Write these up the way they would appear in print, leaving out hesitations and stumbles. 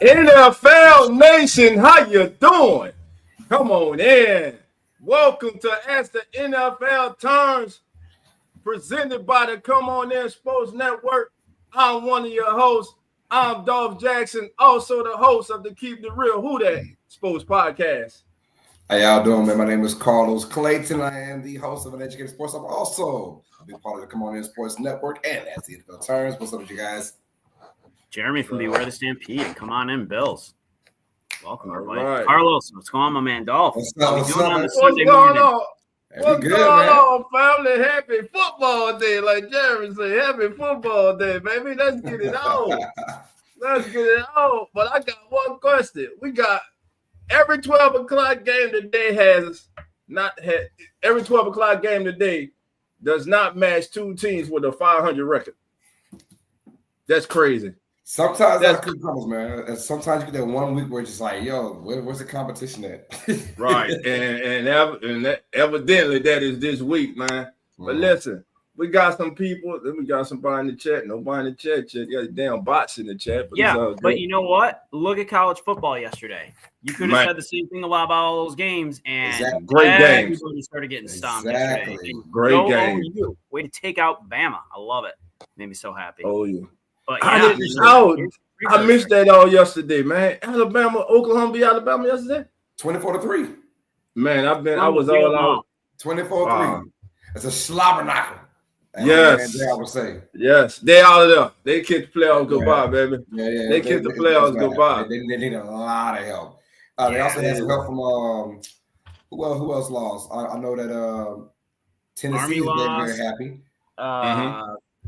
NFL Nation, how you doing? Come on in. Welcome to As the NFL Turns, presented by the Come On In Sports Network. I'm one of your hosts. I'm Dolph Jackson, also the host of the Keep the Real Who That Sports Podcast. How y'all doing, man? My name is Carlos Clayton. I am the host of An Educated Sports. I'm also a big part of the Come On In Sports Network and As the NFL Turns. What's up with you guys? Jeremy from Beware the Stampede. Come on in, Bills. Welcome, everybody. Right. Carlos, what's going on, my man? Dolph? What's What's going on? What's going on, family? Happy football day, like Jeremy said. Happy football day, baby. Let's get it on. Let's get it on. But I got one question. We got every 12 o'clock game today every 12 o'clock game today does not match two teams with a 500 record. That's crazy. Sometimes that's good comes, man. And sometimes you get that 1 week where it's just like, yo, where's the competition at? Right. and evidently that is this week, man. But listen, we got some people. Then we got somebody in the chat. Nobody in the chat. You got damn bots in the chat. But you know what? Look at college football yesterday. You could have said the same thing about all those games, and great games. Everybody started getting stomped yesterday. Great game. Way to take out Bama. I love it. Made me so happy. Oh yeah. But I missed that all yesterday, man. Oklahoma beat Alabama yesterday. 24-3. Man, I was all out. 24-3. It's a slobber knocker. Yes. I would say. Yes. They out of there. They kicked the playoffs goodbye, baby. Yeah. They kicked the playoffs goodbye. They need a lot of help. They also had some help from who else lost? I know that Tennessee is very happy.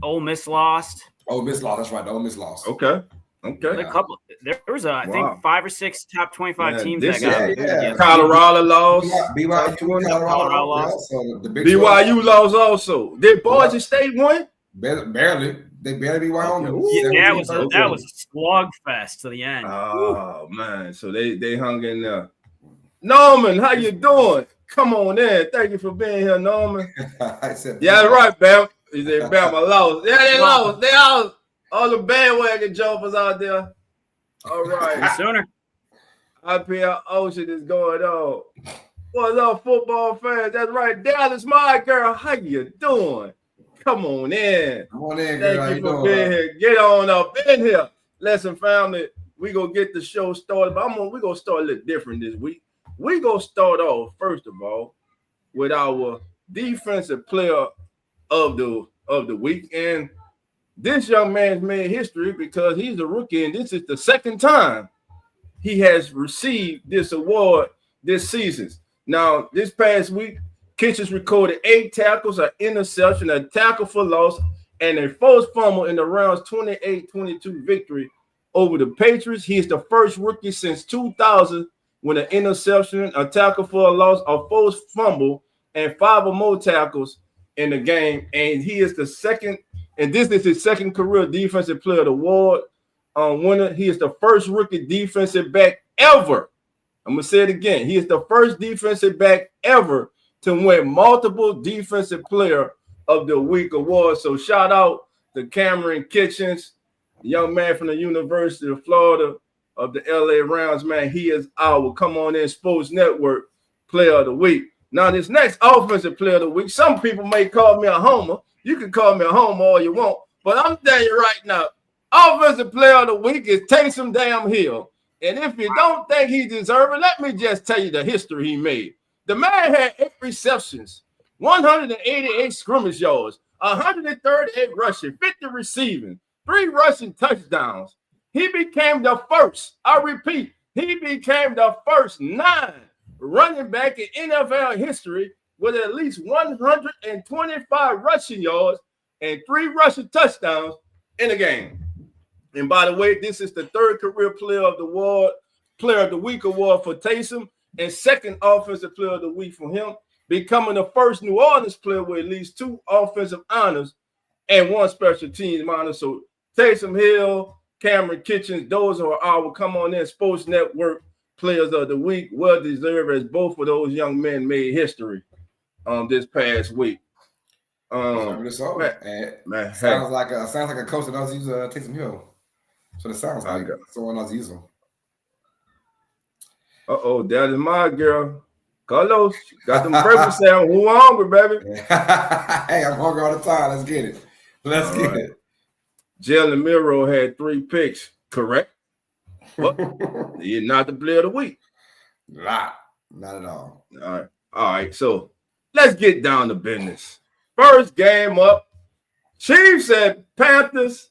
Ole Miss lost. Ole Miss lost. That's right. The Ole Miss lost. Okay. There was I think 5 or 6 top 25 teams that got. Colorado lost. Colorado lost. BYU lost also. Did Boise State win? Barely. They barely beat Wyoming. That was a slugfest to the end. Oh man, so they hung in there. Norman, how you doing? Come on in. Thank you for being here, Norman. That's right, Bam. He said Bama lost. Yeah, they lost. They lost. All the bandwagon jumpers out there. All right. Sooner. IPL Ocean is going on. What's up, football fans? That's right. Dallas, my girl. How you doing? Come on in. Come on in, girl. Thank you for being here. Get on up in here. Listen, family, we going to get the show started. But we're going to start a little different this week. We're going to start off, first of all, with our defensive player of the week. And this young man's made history because he's a rookie, and this is the second time he has received this award this season. Now, this past week, Kitchens recorded 8 tackles, an interception, a tackle for loss, and a forced fumble in the round's 28-22 victory over the Patriots. He is the first rookie since 2000 with an interception, a tackle for a loss, a forced fumble, and 5 or more tackles in the game. And he is the second, and this is his second career defensive player of the award winner. He is the first rookie defensive back ever. I'm going to say it again. He is the first defensive back ever to win multiple defensive player of the week awards. So shout out to Cameron Kitchens, the young man from the University of Florida of the LA Rams, man. He is our Come On In Sports Network player of the week. Now, this next offensive player of the week, some people may call me a homer. You can call me a homer all you want, but I'm telling you right now, offensive player of the week is Taysom Damn Hill. And if you don't think he deserves it, let me just tell you the history he made. The man had 8 receptions, 188 scrimmage yards, 138 rushing, 50 receiving, 3 rushing touchdowns. He became the first, I repeat, he became the first 9 running back in NFL history with at least 125 rushing yards and 3 rushing touchdowns in a game. And by the way, this is the 3rd career player of the week award for Taysom and 2nd offensive player of the week for him, becoming the first New Orleans player with at least 2 offensive honors and 1 special team honor. So Taysom Hill, Cameron Kitchens, those are our Come On In Sports Network players of the week. Well deserved, as both of those young men made history this past week. Man, sounds like a coach that knows use Taysom Hill. So it sounds like someone else use him. That is my girl. Carlos, got them breakfast sandwich. Who hungry, baby? Hey, I'm hungry all the time. Let's get it. Let's get it. Jalen Milroe had 3 picks, correct? But he's not the player of the week. Not at all. All right. So let's get down to business. First game up. Chiefs and Panthers.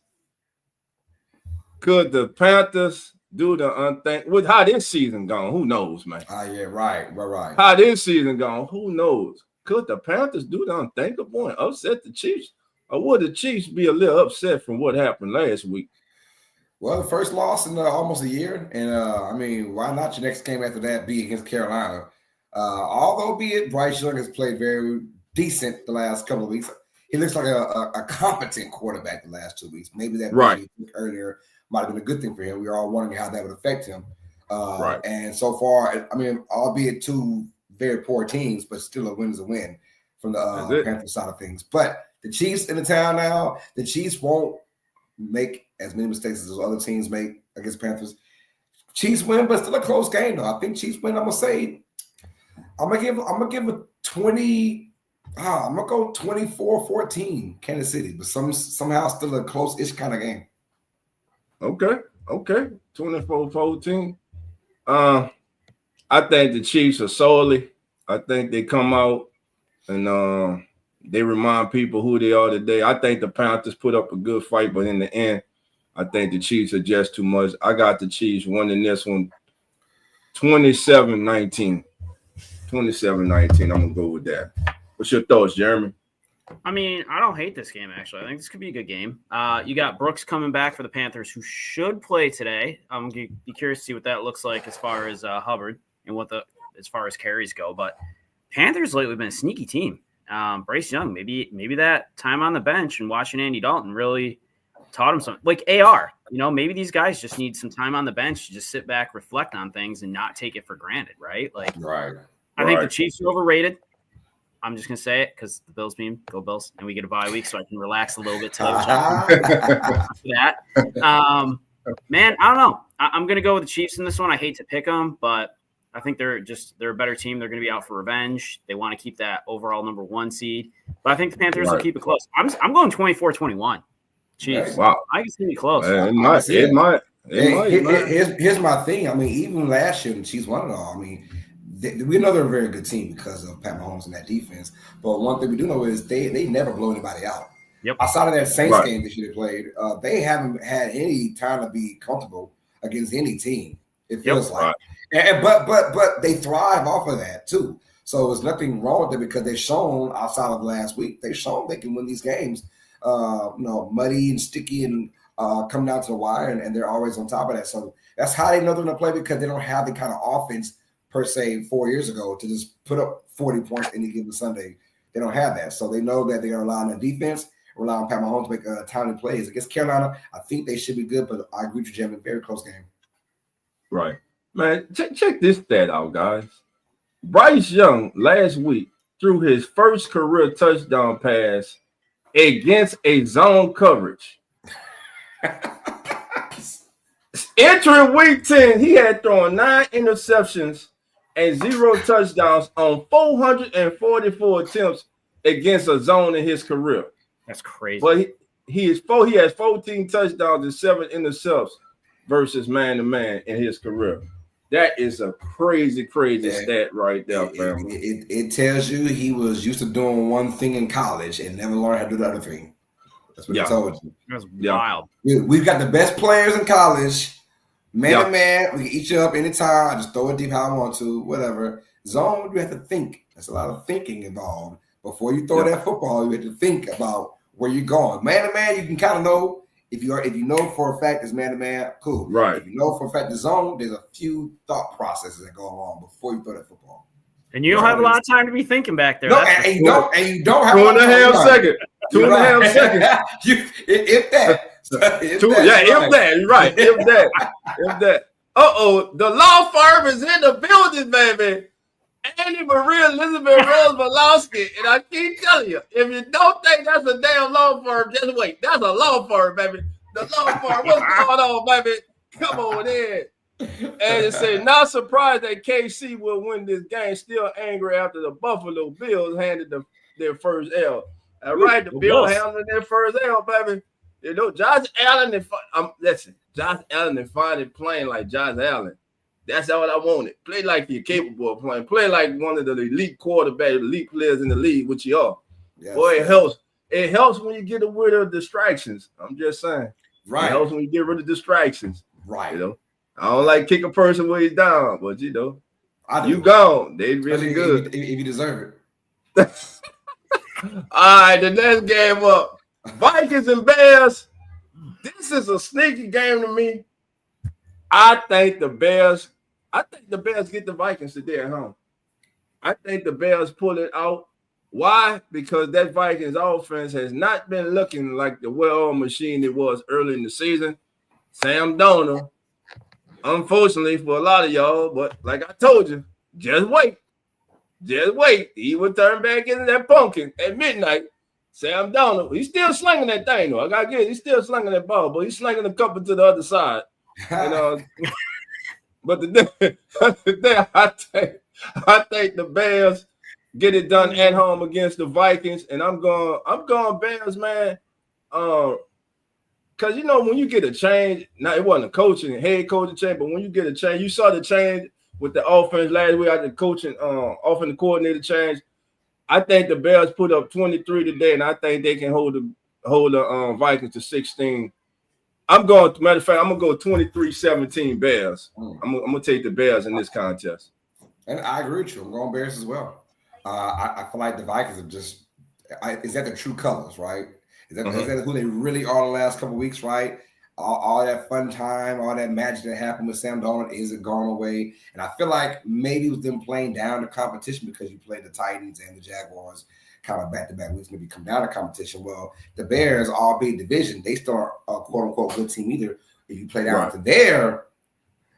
Could the Panthers do the unthinkable? With how this season gone, who knows, man? Yeah, right. How this season gone, who knows? Could the Panthers do the unthinkable and upset the Chiefs? Or would the Chiefs be a little upset from what happened last week? Well, the first loss in almost a year. And, why not your next game after that be against Carolina? Although be it Bryce Young has played very decent the last couple of weeks. He looks like a competent quarterback the last 2 weeks. Maybe that earlier might have been a good thing for him. We were all wondering how that would affect him. And so far, albeit 2 very poor teams, but still a win is a win from the Panthers side of things. But the Chiefs in the town now, the Chiefs won't make as many mistakes as those other teams make against Panthers. Chiefs win, but still a close game, though. I think Chiefs win. I'm gonna give a 20. I'm gonna go 24-14 Kansas City, but somehow still a close-ish kind of game. Okay. 24-14. I think the Chiefs are solely. I think they come out and they remind people who they are today. I think the Panthers put up a good fight, but in the end, I think the Chiefs are just too much. I got the Chiefs winning this one 27-19. 27-19. I'm going to go with that. What's your thoughts, Jeremy? I don't hate this game, actually. I think this could be a good game. You got Brooks coming back for the Panthers, who should play today. I'm going to be curious to see what that looks like as far as Hubbard and as far as carries go. But Panthers lately have been a sneaky team. Bryce Young, maybe that time on the bench and watching Andy Dalton really taught him something. Like AR, maybe these guys just need some time on the bench to just sit back, reflect on things, and not take it for granted, right? I think the Chiefs are overrated. I'm just going to say it because the Bills team, go Bills, and we get a bye week so I can relax a little bit today. That. Man, I don't know. I'm going to go with the Chiefs in this one. I hate to pick them, but I think they're a better team. They're going to be out for revenge. They want to keep that overall number 1 seed. But I think the Panthers will keep it close. I'm going 24-21. Chiefs. Wow. I can see it close. It might. Here's my thing. Even last year, the Chiefs won it all. We know they're a very good team because of Pat Mahomes and that defense. But one thing we do know is they never blow anybody out. Yep. Outside of that Saints game this year they played, they haven't had any time to be comfortable against any team. It feels like. But they thrive off of that too. So there's nothing wrong with it because they've shown outside of last week, they've shown they can win these games. Muddy and sticky and come down to the wire, and they're always on top of that. So that's how they know they're going to play because they don't have the kind of offense per se 4 years ago to just put up 40 points any given Sunday. They don't have that. So they know that they're going to rely on the defense, rely on Pat Mahomes to make timely plays. Against Carolina, I think they should be good, but I agree with you, Jim, very close game. Right. Man, check this stat out, guys. Bryce Young last week threw his first career touchdown pass against a zone coverage. Entering week 10, he had thrown 9 interceptions and 0 touchdowns on 444 attempts against a zone in his career. That's crazy. But he has 14 touchdowns and 7 interceptions versus man-to-man in his career. That is a crazy stat right there, family. It tells you he was used to doing one thing in college and never learned how to do the other thing. That's what it told you. That's wild. We've got the best players in college. Man to man, we can eat you up anytime. I just throw it deep how I want to, whatever. Zone, you have to think. There's a lot of thinking involved. Before you throw that football, you have to think about where you're going. Man to man, you can kind of know. If you know for a fact it's man to man, cool. Right. If you know for a fact the zone, there's a few thought processes that go along before you throw that football. And you don't have a lot of time to be thinking back there. No, and you don't have 2.5 seconds. 2.5 seconds. If that. If that. You're right. If that. The law firm is in the building, baby. Annie Maria Elizabeth Rose Malowski. And I keep telling you, if you don't think that's a damn law firm, just wait. That's a law firm, baby. The law firm. What's going on, baby? Come on in. And it said, not surprised that KC will win this game. Still angry after the Buffalo Bills handed their first L. All right, the Bills handled their first L, baby. You know, Josh Allen listen, Josh Allen is finally playing like Josh Allen. That's all I wanted. Play like you're capable of playing. Play like one of the elite quarterbacks, elite players in the league, which you are. Yes, boy, it helps. It helps when you get rid of distractions. I'm just saying. Right. It helps when you get rid of distractions. Right. You know, I don't like kick a person when he's down, but you know, you gone. They really good. If you deserve it. All right, the next game up. Vikings and Bears. This is a sneaky game to me. I think the Bears get the Vikings today at home. I think the Bears pull it out. Why? Because that Vikings offense has not been looking like the well-oiled machine it was early in the season. Sam Darnold, unfortunately for a lot of y'all, but like I told you, just wait. Just wait. He will turn back into that pumpkin at midnight. Sam Darnold, he's still slinging that thing, though. I got to get it. He's still slinging that ball, but he's slinging a couple to the other side. You know, but the day I think the Bears get it done at home against the Vikings, and I'm going Bears, man. Because you know when you get a change, now it wasn't a head coaching change, but when you get a change, you saw the change with the offense last week after the coaching, offensive coordinator change. I think the Bears put up 23 today, and I think they can hold the Vikings to 16. Matter of fact, I'm going to go 23-17 Bears. I'm going to take the Bears in this contest. And I agree with you. I'm going Bears as well. I feel like the Vikings are just is that the true colors, right? Is that who they really are the last couple of weeks, right? All that fun time, all that magic that happened with Sam Darnold isn't gone away. And I feel like maybe with them playing down the competition because you played the Titans and the Jaguars kind of back-to-back weeks, maybe come down to competition. Well, the Bears, albeit division, they still are a quote-unquote good team either. If you play down to their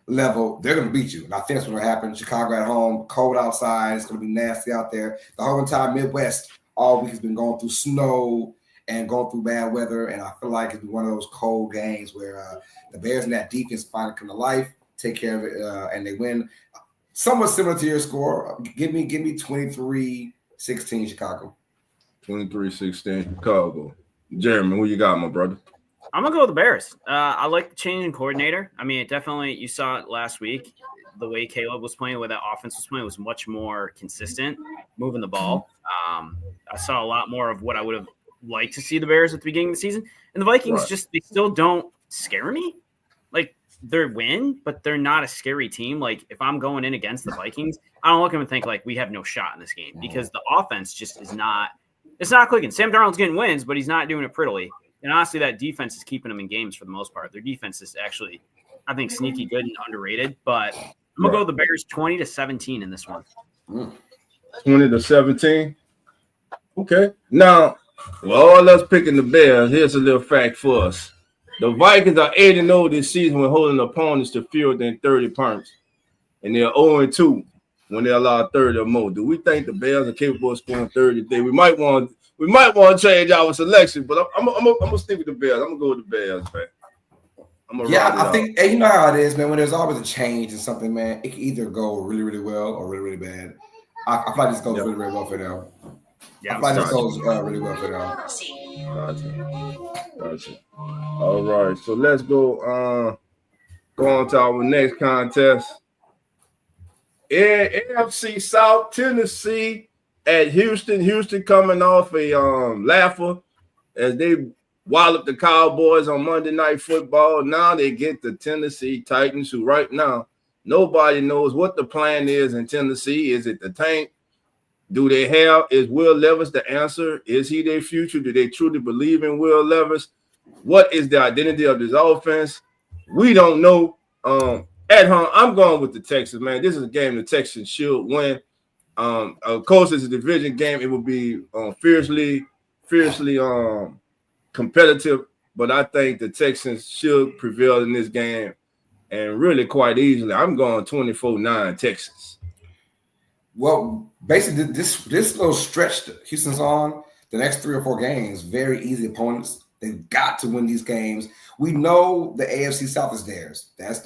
level, they're going to beat you. And I think that's what's going to happen. Chicago at home, cold outside. It's going to be nasty out there. The whole entire Midwest all week has been going through snow and going through bad weather, and I feel like it's one of those cold games where the Bears and that defense finally come to life, take care of it, and they win. Somewhat similar to your score. Give me 23-16 Chicago. 23-16 Chicago. Jeremy, who you got, my brother? I'm going to go with the Bears. I like the change in coordinator. I mean, it definitely, you saw it last week. The way Caleb was playing, the way that offense was playing was much more consistent, moving the ball. I saw a lot more of what I would have like to see the Bears at the beginning of the season, and the Vikings they still don't scare me. Like they're win, but they're not a scary team. Like if I'm going in against the Vikings, I don't look at them and think like we have no shot in this game because the offense just it's not clicking. Sam Darnold's getting wins, but he's not doing it prettily. And honestly, that defense is keeping them in games for the most part. Their defense is actually, I think, sneaky good and underrated. But I'm gonna go with the Bears 20-17 in this one. 20-17. Okay, now. Well, all us picking the Bears, here's a little fact for us. The Vikings are 8-0 this season when holding opponents to fewer than 30 points. And they're 0-2 when they allow 30 or more. Do we think the Bears are capable of scoring 30 today? We might want to change our selection, but I'm gonna stick with the Bears. I'm gonna go with the Bears, man. I think you know how it is, man. When there's always a change in something, man, it can either go really, really well or really, really bad. I feel like this goes really, really well for them. Yeah, I feel like this goes really well for them. Gotcha. All right, so let's go on to our next contest. AFC South, Tennessee at Houston. Houston coming off a laugher as they walloped the Cowboys on Monday Night Football. Now they get the Tennessee Titans, who right now nobody knows what the plan is in Tennessee. Is it the tank? Is Will Levis the answer? Is he their future? Do they truly believe in Will Levis? What is the identity of this offense? We don't know. At home, I'm going with the Texans, man. This is a game the Texans should win. Of course, it's a division game. It will be fiercely competitive, but I think the Texans should prevail in this game and really quite easily. I'm going 24-9 Texans. Well, basically, this little stretch that Houston's on, the next 3 or 4 games, very easy opponents. They've got to win these games. We know the AFC South is theirs. That's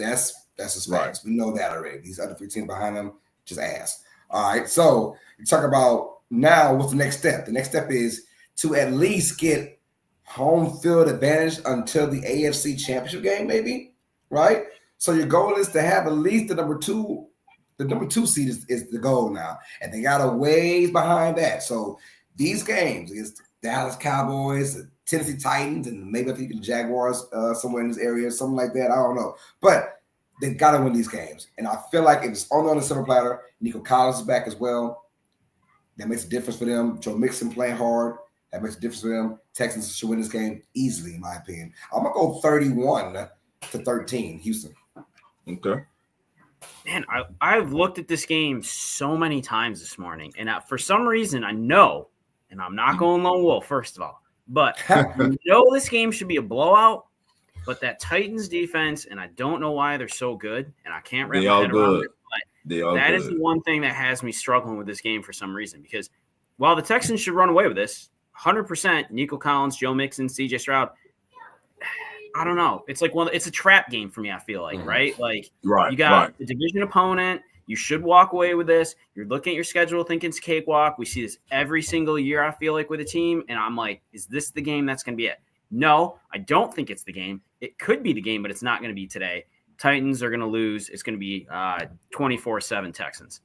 That's just Right. facts. We know that already. These other 3 teams behind them, just ass. All right. So you talk about now what's the next step? The next step is to at least get home field advantage until the AFC Championship game, maybe, right? So your goal is to have at least the number two seed is the goal now. And they got a ways behind that. So these games against the Dallas Cowboys, the Tennessee Titans, and maybe I think the Jaguars somewhere in this area, something like that. I don't know. But they got to win these games. And I feel like if it's only on the silver platter, Nico Collins is back as well. That makes a difference for them. Joe Mixon playing hard. That makes a difference for them. Texans should win this game easily, in my opinion. I'm going to go 31-13, Houston. Okay. Man, I've looked at this game so many times this morning, and for some reason I know, and I'm not going lone wolf, first of all, but I know this game should be a blowout, but that Titans defense, and I don't know why they're so good, and I can't wrap my head around it, but that is the one thing that has me struggling with this game for some reason, because while the Texans should run away with this, 100%, Nico Collins, Joe Mixon, CJ Stroud, I don't know. It's like it's a trap game for me, I feel like, right? Like you got a division opponent. You should walk away with this. You're looking at your schedule thinking it's cakewalk. We see this every single year, I feel like, with a team. And I'm like, is this the game that's going to be it? No, I don't think it's the game. It could be the game, but it's not going to be today. Titans are going to lose. It's going to be 24-7 Texans.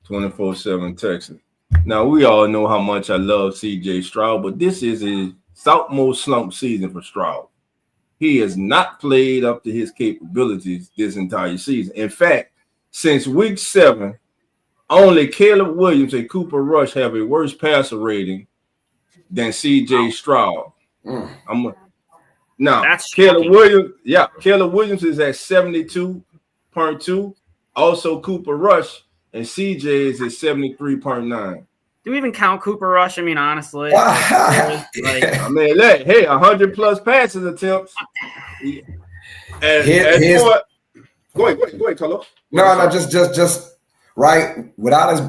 24-7 Texans. Now, we all know how much I love CJ Stroud, but this is his sophomore slump season for Stroud. He has not played up to his capabilities this entire season. In fact, since week 7, only Caleb Williams and Cooper Rush have a worse passer rating than CJ Stroud. Now, Caleb Williams is at 72.2. Also, Cooper Rush and CJ is at 73.9. Do we even count Cooper Rush? I mean, honestly, I mean, 100+ passing attempts. Go ahead, Carlos. No, just right. Without his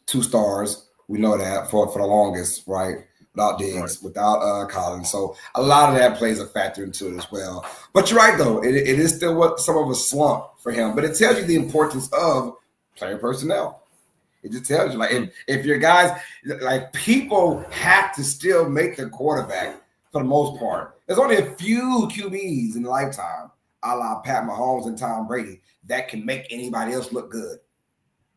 2 stars, we know that for the longest, right? Without Diggs, without Collins, so a lot of that plays a factor into it as well. But you're right, though. It is still what some of a slump for him, but it tells you the importance of player personnel. It just tells you, like, if your guys, like, people have to still make their quarterback for the most part. There's only a few QBs in a lifetime, a la Pat Mahomes and Tom Brady, that can make anybody else look good,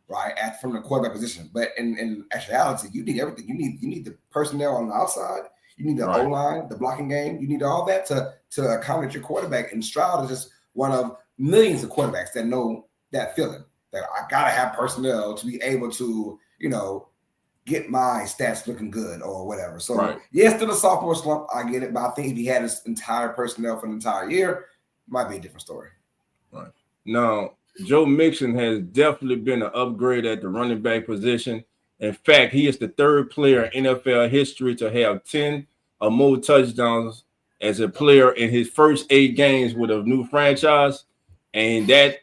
right? From the quarterback position. But in actuality, you need everything. You need the personnel on the outside. You need the O-line, the blocking game. You need all that to accommodate your quarterback. And Stroud is just one of millions of quarterbacks that know that feeling. That I gotta have personnel to be able to, get my stats looking good or whatever. So still a sophomore slump. I get it, but I think if he had his entire personnel for the entire year, it might be a different story. Right. Now, Joe Mixon has definitely been an upgrade at the running back position. In fact, he is the 3rd player in NFL history to have 10 or more touchdowns as a player in his first 8 games with a new franchise, and that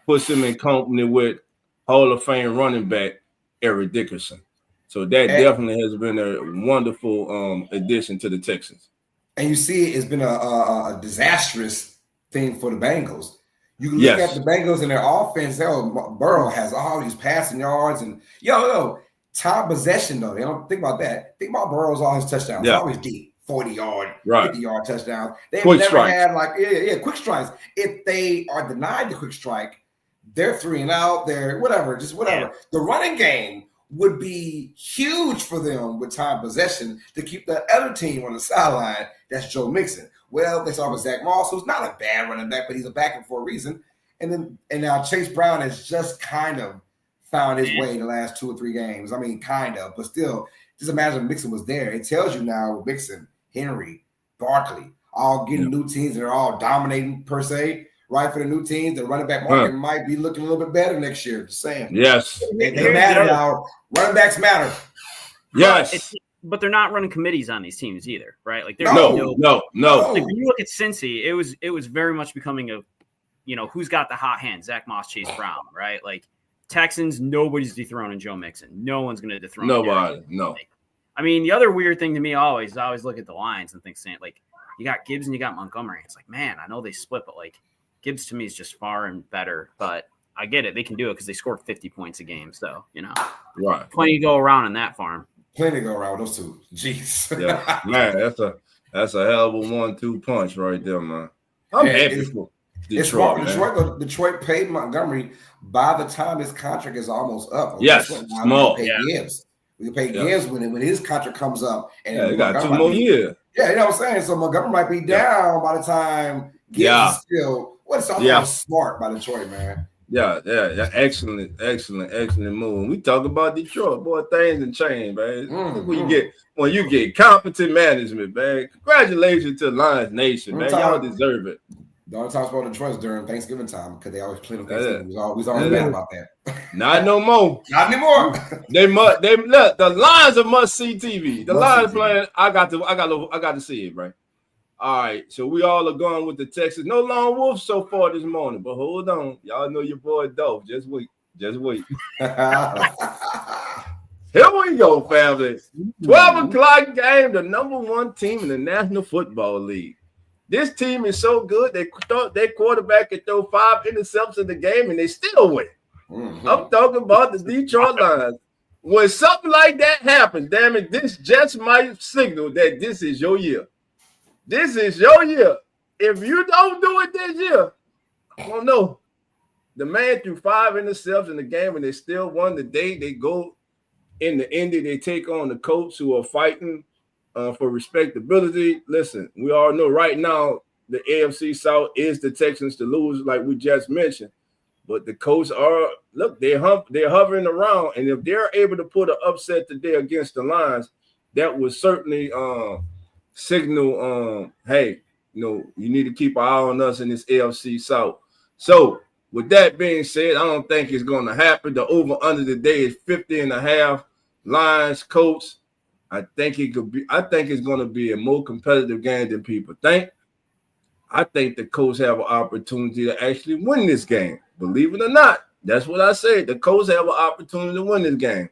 puts him in company with Hall of Fame running back Eric Dickerson. So that definitely has been a wonderful addition to the Texans. And you see, it's been a disastrous thing for the Bengals. You can look at the Bengals and their offense. Burrow has all these passing yards and time possession though. They don't think about that. Think about Burrow's all his touchdowns. Yeah. Always deep, 40-yard, 50-yard touchdowns. They've never had quick strikes. If they are denied the quick strike, they're 3 and out. They're whatever. Yeah. The running game would be huge for them with time possession to keep that other team on the sideline. That's Joe Mixon. Well, they saw with Zach Moss, who's not a bad running back, but he's a backup for a reason. And now Chase Brown has just kind of found his way in the last 2 or 3 games. I mean, kind of, but still, just imagine if Mixon was there. It tells you now Mixon, Henry, Barkley, all getting new teams and they're all dominating per se. Right, for the new teams, the running back market might be looking a little bit better next year. Just saying. Yes. They matter now. Running backs matter. Yes. But they're not running committees on these teams either, right? Like no. Like when you look at Cincy, it was very much becoming a, who's got the hot hand? Zach Moss, Chase Brown, right? Like Texans, nobody's dethroning Joe Mixon. No one's going to dethrone nobody. No. I mean, the other weird thing to me I always look at the lines and think, saying like, you got Gibbs and you got Montgomery. It's like, man, I know they split, but like, Gibbs to me is just far and better, but I get it. They can do it because they scored 50 points a game. So, Right. Plenty to go around in that farm. Plenty to go around with those two. Jeez. Yeah, man, that's a hell of a 1-2 punch right there, man. I'm happy for Detroit. Detroit paid Montgomery by the time his contract is almost up. Yes, small. Gibbs. We can pay Gibbs when his contract comes up. And he got 2 more years. Yeah, you know what I'm saying? So Montgomery might be down by the time Gibbs is still. Smart by Detroit, man. Yeah. Excellent move. We talk about Detroit, boy. Things and change, man. When you get competent management, man. Congratulations to Lions Nation, man. Y'all deserve it. The only time I spoke to Detroit is during Thanksgiving time because they always play on Thanksgiving. We was always mad about that. Not no more. Not anymore. They look. The Lions are must see TV. The Lions playing. I got to see it, right? All right, so we all are going with the Texans. No lone wolf so far this morning, but hold on. Y'all know your boy Dolph. Just wait. Here we go, family. 12 o'clock game, the number 1 team in the National Football League. This team is so good, they thought their quarterback could throw 5 interceptions in the game, and they still win. I'm talking about the Detroit Lions. When something like that happens, damn it, this just might signal that this is your year. This is your year. If you don't do it this year, I don't know. The man threw 5 interceptions in the game, and they still won. The day they go in the Indy, they take on the Colts, who are fighting for respectability. Listen, we all know right now the AFC South is the Texans to lose, like we just mentioned. But the Colts are they're hovering around, and if they're able to put an upset today against the Lions, that would certainly signal, hey, you need to keep an eye on us in this AFC South. So with that being said, I don't think it's going to happen. The over-under today is 50.5. Lions, Colts. I think it's going to be a more competitive game than people think. I think the Colts have an opportunity to actually win this game. Believe it or not, that's what I said. The Colts have an opportunity to win this game.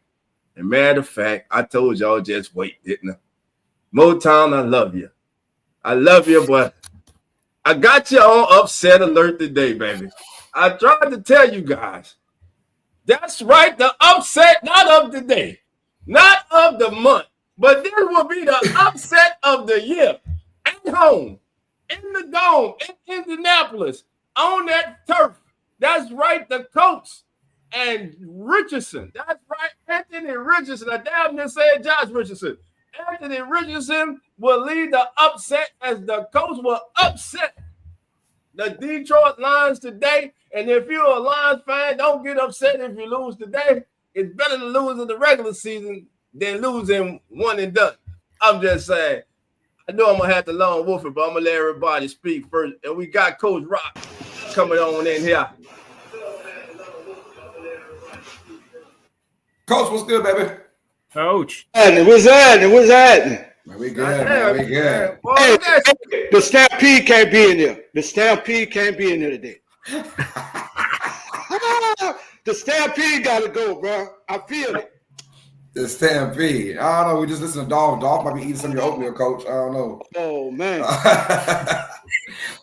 And matter of fact, I told y'all just wait, didn't I? Motown, I love you. I love you, but I got you on upset alert today, baby. I tried to tell you guys. That's right, the upset, not of the day, not of the month, but this will be the upset of the year. At home, in the Dome, in Indianapolis, on that turf. That's right, the Colts and Richardson. That's right, Anthony Richardson. I damn near said Josh Richardson. Anthony Richardson will lead the upset as the Colts will upset the Detroit Lions today. And if you're a Lions fan, don't get upset if you lose today. It's better to lose in the regular season than losing one and done. I'm just saying. I know I'm going to have to lone wolf it, but I'm going to let everybody speak first. And we got Coach Rock coming on in here. Coach, what's good, baby? Coach. What's happening? Man, we good, man. We good. Hey, the Stampede can't be in there. The Stampede can't be in there today. The Stampede got to go, bro. I feel it. The Stampede. I don't know. We just listen to Dolph. Dolph might be eating some of your oatmeal, Coach. I don't know. Oh, man.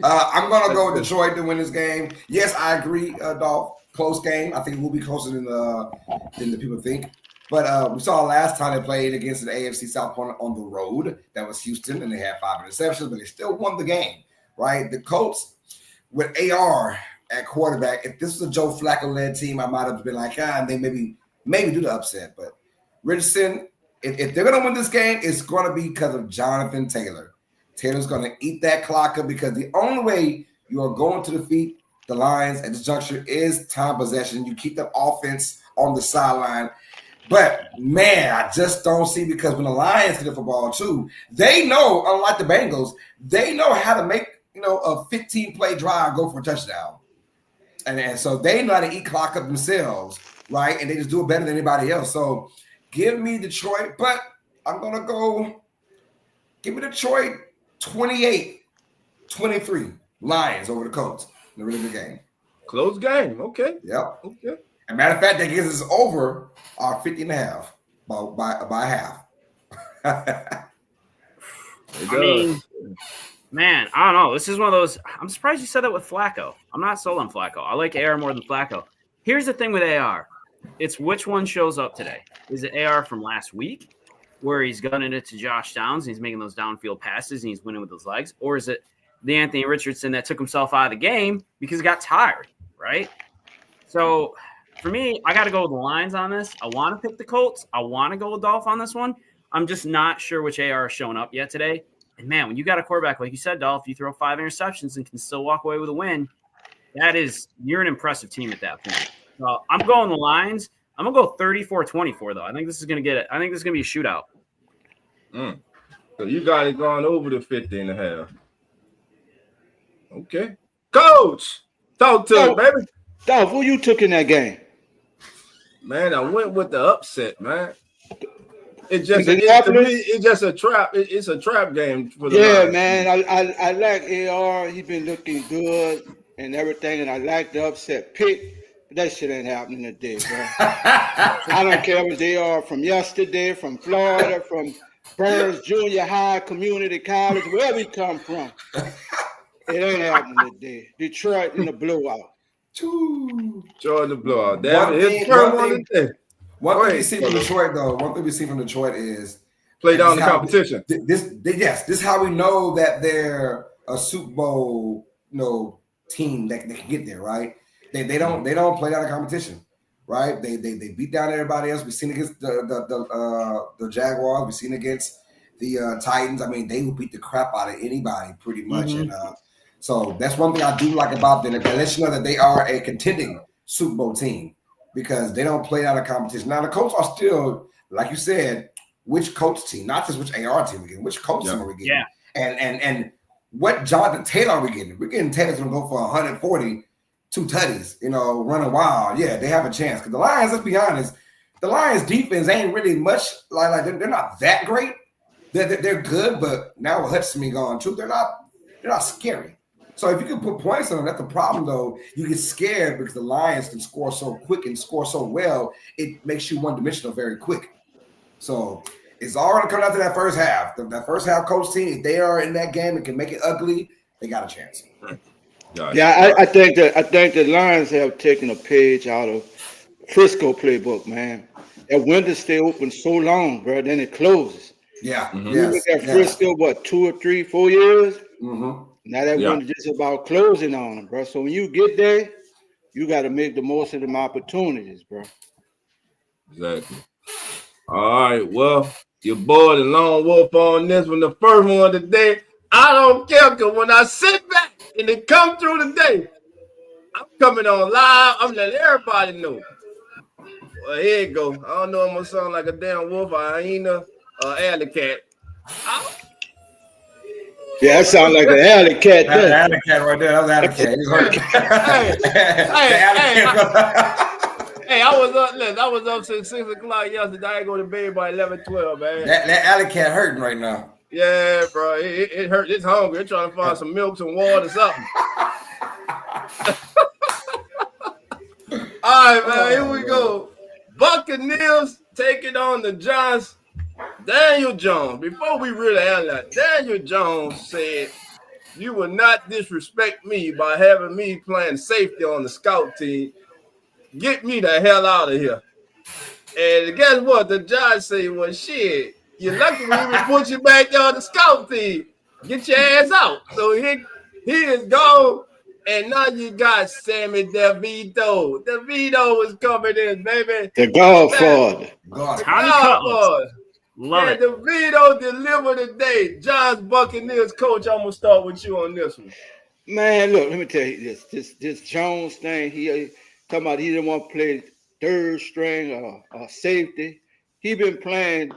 I'm going to go with Detroit to win this game. Yes, I agree, Dolph. Close game. I think it will be closer than the people think. But we saw last time they played against the AFC South opponent on the road. That was Houston, and they had 5 interceptions, but they still won the game, right? The Colts with AR at quarterback. If this was a Joe Flacco-led team, I might have been like, and they maybe do the upset. But Richardson, if they're going to win this game, it's going to be because of Jonathan Taylor. Taylor's going to eat that clock up because the only way you are going to defeat the Lions at this juncture is time possession. You keep the offense on the sideline. But, man, I just don't see because when the Lions get the football, too, they know, unlike the Bengals, they know how to make, a 15-play drive go for a touchdown. And so they know how to eat clock up themselves, right? And they just do it better than anybody else. So give me Detroit, but I'm going to give me Detroit 28-23. Lions over the Colts in a really good game. Close game. Okay. Yep. Okay. As a matter of fact, that gives us over our 50.5 by half. I mean, Man, I don't know. This is one of those. I'm surprised you said that with Flacco. I'm not sold on Flacco. I like AR more than Flacco. Here's the thing with AR. It's which one shows up today. Is it AR from last week where he's gunning it to Josh Downs and he's making those downfield passes and he's winning with his legs? Or is it the Anthony Richardson that took himself out of the game because he got tired, right? So for me, I got to go with the Lions on this. I want to pick the Colts. I want to go with Dolph on this one. I'm just not sure which AR is showing up yet today. And, man, when you got a quarterback, like you said, Dolph, you throw 5 interceptions and can still walk away with a win, you're an impressive team at that point. So I'm going the Lions. I'm going to go 34-24, though. I think this is going to get it. I think this is going to be a shootout. So you got it going over the 50.5. Okay. Coach, talk to me, baby. Dolph, who you took in that game? Man, I went with the upset, man. It's just a trap. It's a trap game for the Lions. Man. I like AR. He's been looking good and everything, and I like the upset pick. But that shit ain't happening today, bro. I don't care if they are from yesterday, from Florida, from Burns Junior High, Community College, wherever he come from. It ain't happening today. Detroit in the blowout. Georgia blowout. Damn, it's first one today. One thing we see from Detroit, though, is play down the competition. This is how we know that they're a Super Bowl, team that can get there, right? They don't play down the competition, right? They beat down everybody else. We've seen against the Jaguars. We've seen against the Titans. I mean, they will beat the crap out of anybody pretty much. Mm-hmm. And so that's one thing I do like about them. They let you know that they are a contending Super Bowl team, because they don't play out of competition. Now, the Colts are still, like you said, which Colts team, not just which AR team we're getting, which Colts team are we getting? Yeah. And what Jonathan Taylor are we getting? We're getting Taylor's going to go for 140, 2 tutties, running wild. Yeah, they have a chance. Because the Lions, let's be honest, the Lions defense ain't really much, like they're not that great. They're good, but now with Hudson being gone too, they're not scary. So if you can put points on them, that's the problem, though. You get scared because the Lions can score so quick and score so well, it makes you one-dimensional very quick. So it's all going to come down to that first half. That first half coach team, if they are in that game and can make it ugly, they got a chance. Yeah, I think the Lions have taken a page out of Frisco playbook, man. That window stay open so long, bro, then it closes. Yeah. Mm-hmm. You look at Frisco, 2 or 3, 4 years? Mm-hmm. Now that window just about closing on them, bro. So when you get there, you got to make the most of them opportunities, bro. Exactly. All right, well, your boy, the Lone Wolf on this one, the first one today. I don't care, because when I sit back and it come through the day, I'm coming on live. I'm letting everybody know. Well, here you go. I don't know if I'm going to sound like a damn wolf, a hyena, or alley cat. Yeah, that sounds like an alley cat. That's an alley cat right there. That's an alley cat. Hey, I was up since 6 o'clock yesterday. I go to bed by 11, 12, man. That alley cat hurting right now. Yeah, bro. It hurt. It's hungry. It's trying to find some milk, some water, something. All right, man. Here we go. Buccaneers taking on the Giants. Daniel Jones, before we really analyze, Daniel Jones said, "You will not disrespect me by having me playing safety on the scout team. Get me the hell out of here." And guess what? The Giants say, "Well, shit, you're lucky we even put you back there on the scout team. Get your ass out." So he is gone, and now you got Sammy DeVito. DeVito is coming in, baby. The Godfather. Love it. DeVito delivered today. Giants Buccaneers, coach. I'm gonna start with you on this one. Man, look, let me tell you this Jones thing. He talking about he didn't want to play third string or safety. He been playing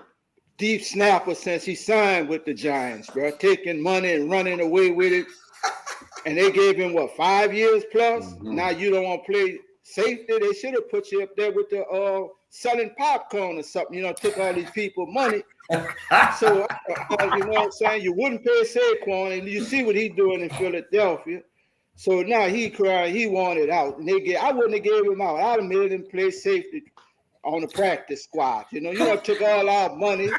deep snapper since he signed with the Giants, bro. Taking money and running away with it. And they gave him 5 years plus. Mm-hmm. Now you don't want to play safety. They should have put you up there with the selling popcorn or something. Took all these people money. So you know what I'm saying? You wouldn't pay Saquon, and you see what he's doing in Philadelphia. So now he crying, he wanted out. And I wouldn't have gave him out. I'd have made him play safety on the practice squad. You took all our money,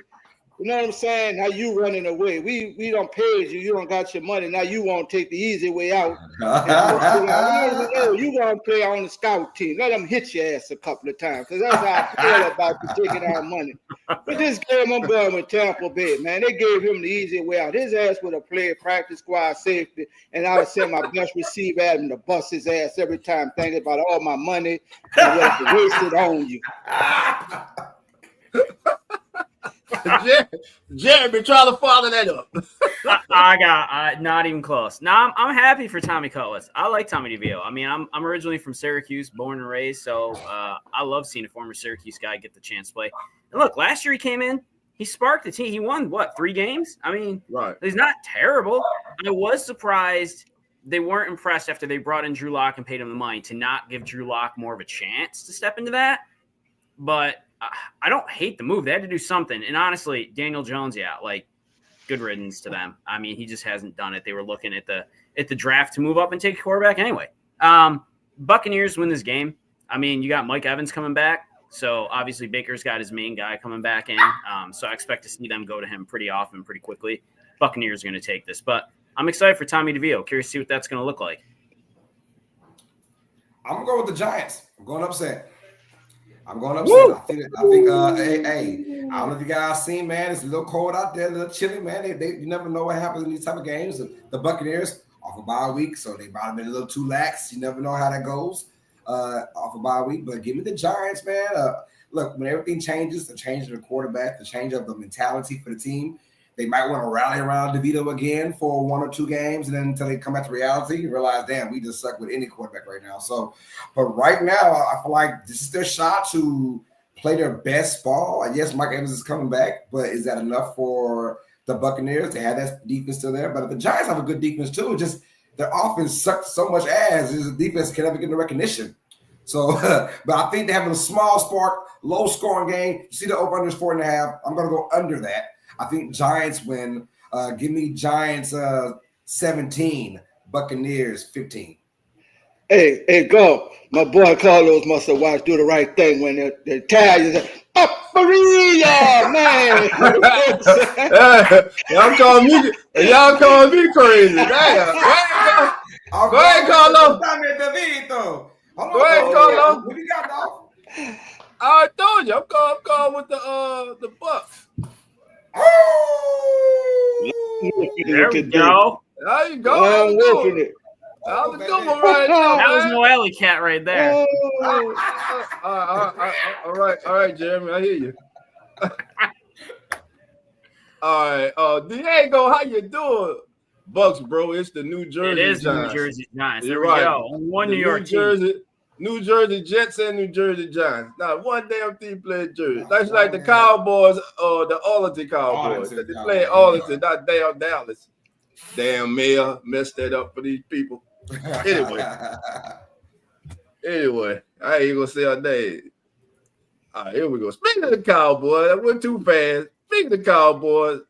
You know what I'm saying? Now you running away. We don't paid you. You don't got your money. Now you want to take the easy way out. No, you want to play on the scout team. Let them hit your ass a couple of times because that's how I feel about you taking our money. But this game I'm going with Tampa Bay, man. They gave him the easy way out. His ass would have played practice squad safety, and I would send my best receiver at him to bust his ass every time, thinking about all my money and what I wasted on you. Jeremy, try to follow that up. I got not even close. Now I'm happy for Tommy Cutlass. I like Tommy DeVito. I mean, I'm originally from Syracuse, born and raised, so I love seeing a former Syracuse guy get the chance to play. And look, last year he came in, he sparked the team. He won 3 games? I mean, right. He's not terrible. I was surprised they weren't impressed after they brought in Drew Lock and paid him the money to not give Drew Lock more of a chance to step into that. But I don't hate the move. They had to do something. And honestly, Daniel Jones, good riddance to them. I mean, he just hasn't done it. They were looking at the draft to move up and take a quarterback anyway. Buccaneers win this game. I mean, you got Mike Evans coming back. So obviously Baker's got his main guy coming back in. So I expect to see them go to him pretty often, pretty quickly. Buccaneers are going to take this. But I'm excited for Tommy DeVito. Curious to see what that's going to look like. I'm going to go with the Giants. I'm going upset. I think I don't know if you guys seen, man, it's a little cold out there, a little chilly, man. You never know what happens in these type of games. The Buccaneers off a bye week, so they might have been a little too lax. You never know how that goes off a bye week. But give me the Giants, man. Look, when everything changes, the change of the quarterback, the change of the mentality for the team, they might want to rally around DeVito again for 1 or 2 games, and then until they come back to reality and realize, damn, we just suck with any quarterback right now. So, but right now, I feel like this is their shot to play their best ball. Yes, Mike Evans is coming back, but is that enough for the Buccaneers to have that defense still there? But the Giants have a good defense too. Just their offense sucks so much ass. The defense can never get the recognition. So, but I think they're having a small spark, low scoring game. You see the over-under is 4.5. I'm going to go under that. I think Giants win. Give me Giants 17, Buccaneers 15. Hey, go. My boy Carlos must have watched Do the Right Thing when the Italians said, Maria, man. Y'all calling me crazy. Damn. Go ahead, Carlos. Go ahead, Carlos. What you got, dog? I told you, I'm calling with the Bucks. There we go. There you go. I'm whooping it. That was a good one right now. That was no alley cat right there. All right, Jeremy, I hear you. All right, Diego, how you doing? Bucks, bro. It's the New Jersey It is Giants. New Jersey Giants. There You're we right. go. One New York team. New Jersey Jets and New Jersey Giants. Not one damn team played Jersey. That's like the Cowboys or the Arlington Cowboys. They play Arlington, not damn Dallas. Damn mayor messed that up for these people. Anyway, I ain't gonna say her name. All right, here we go. Speaking of the Cowboys, I went too fast. Speaking of the Cowboys,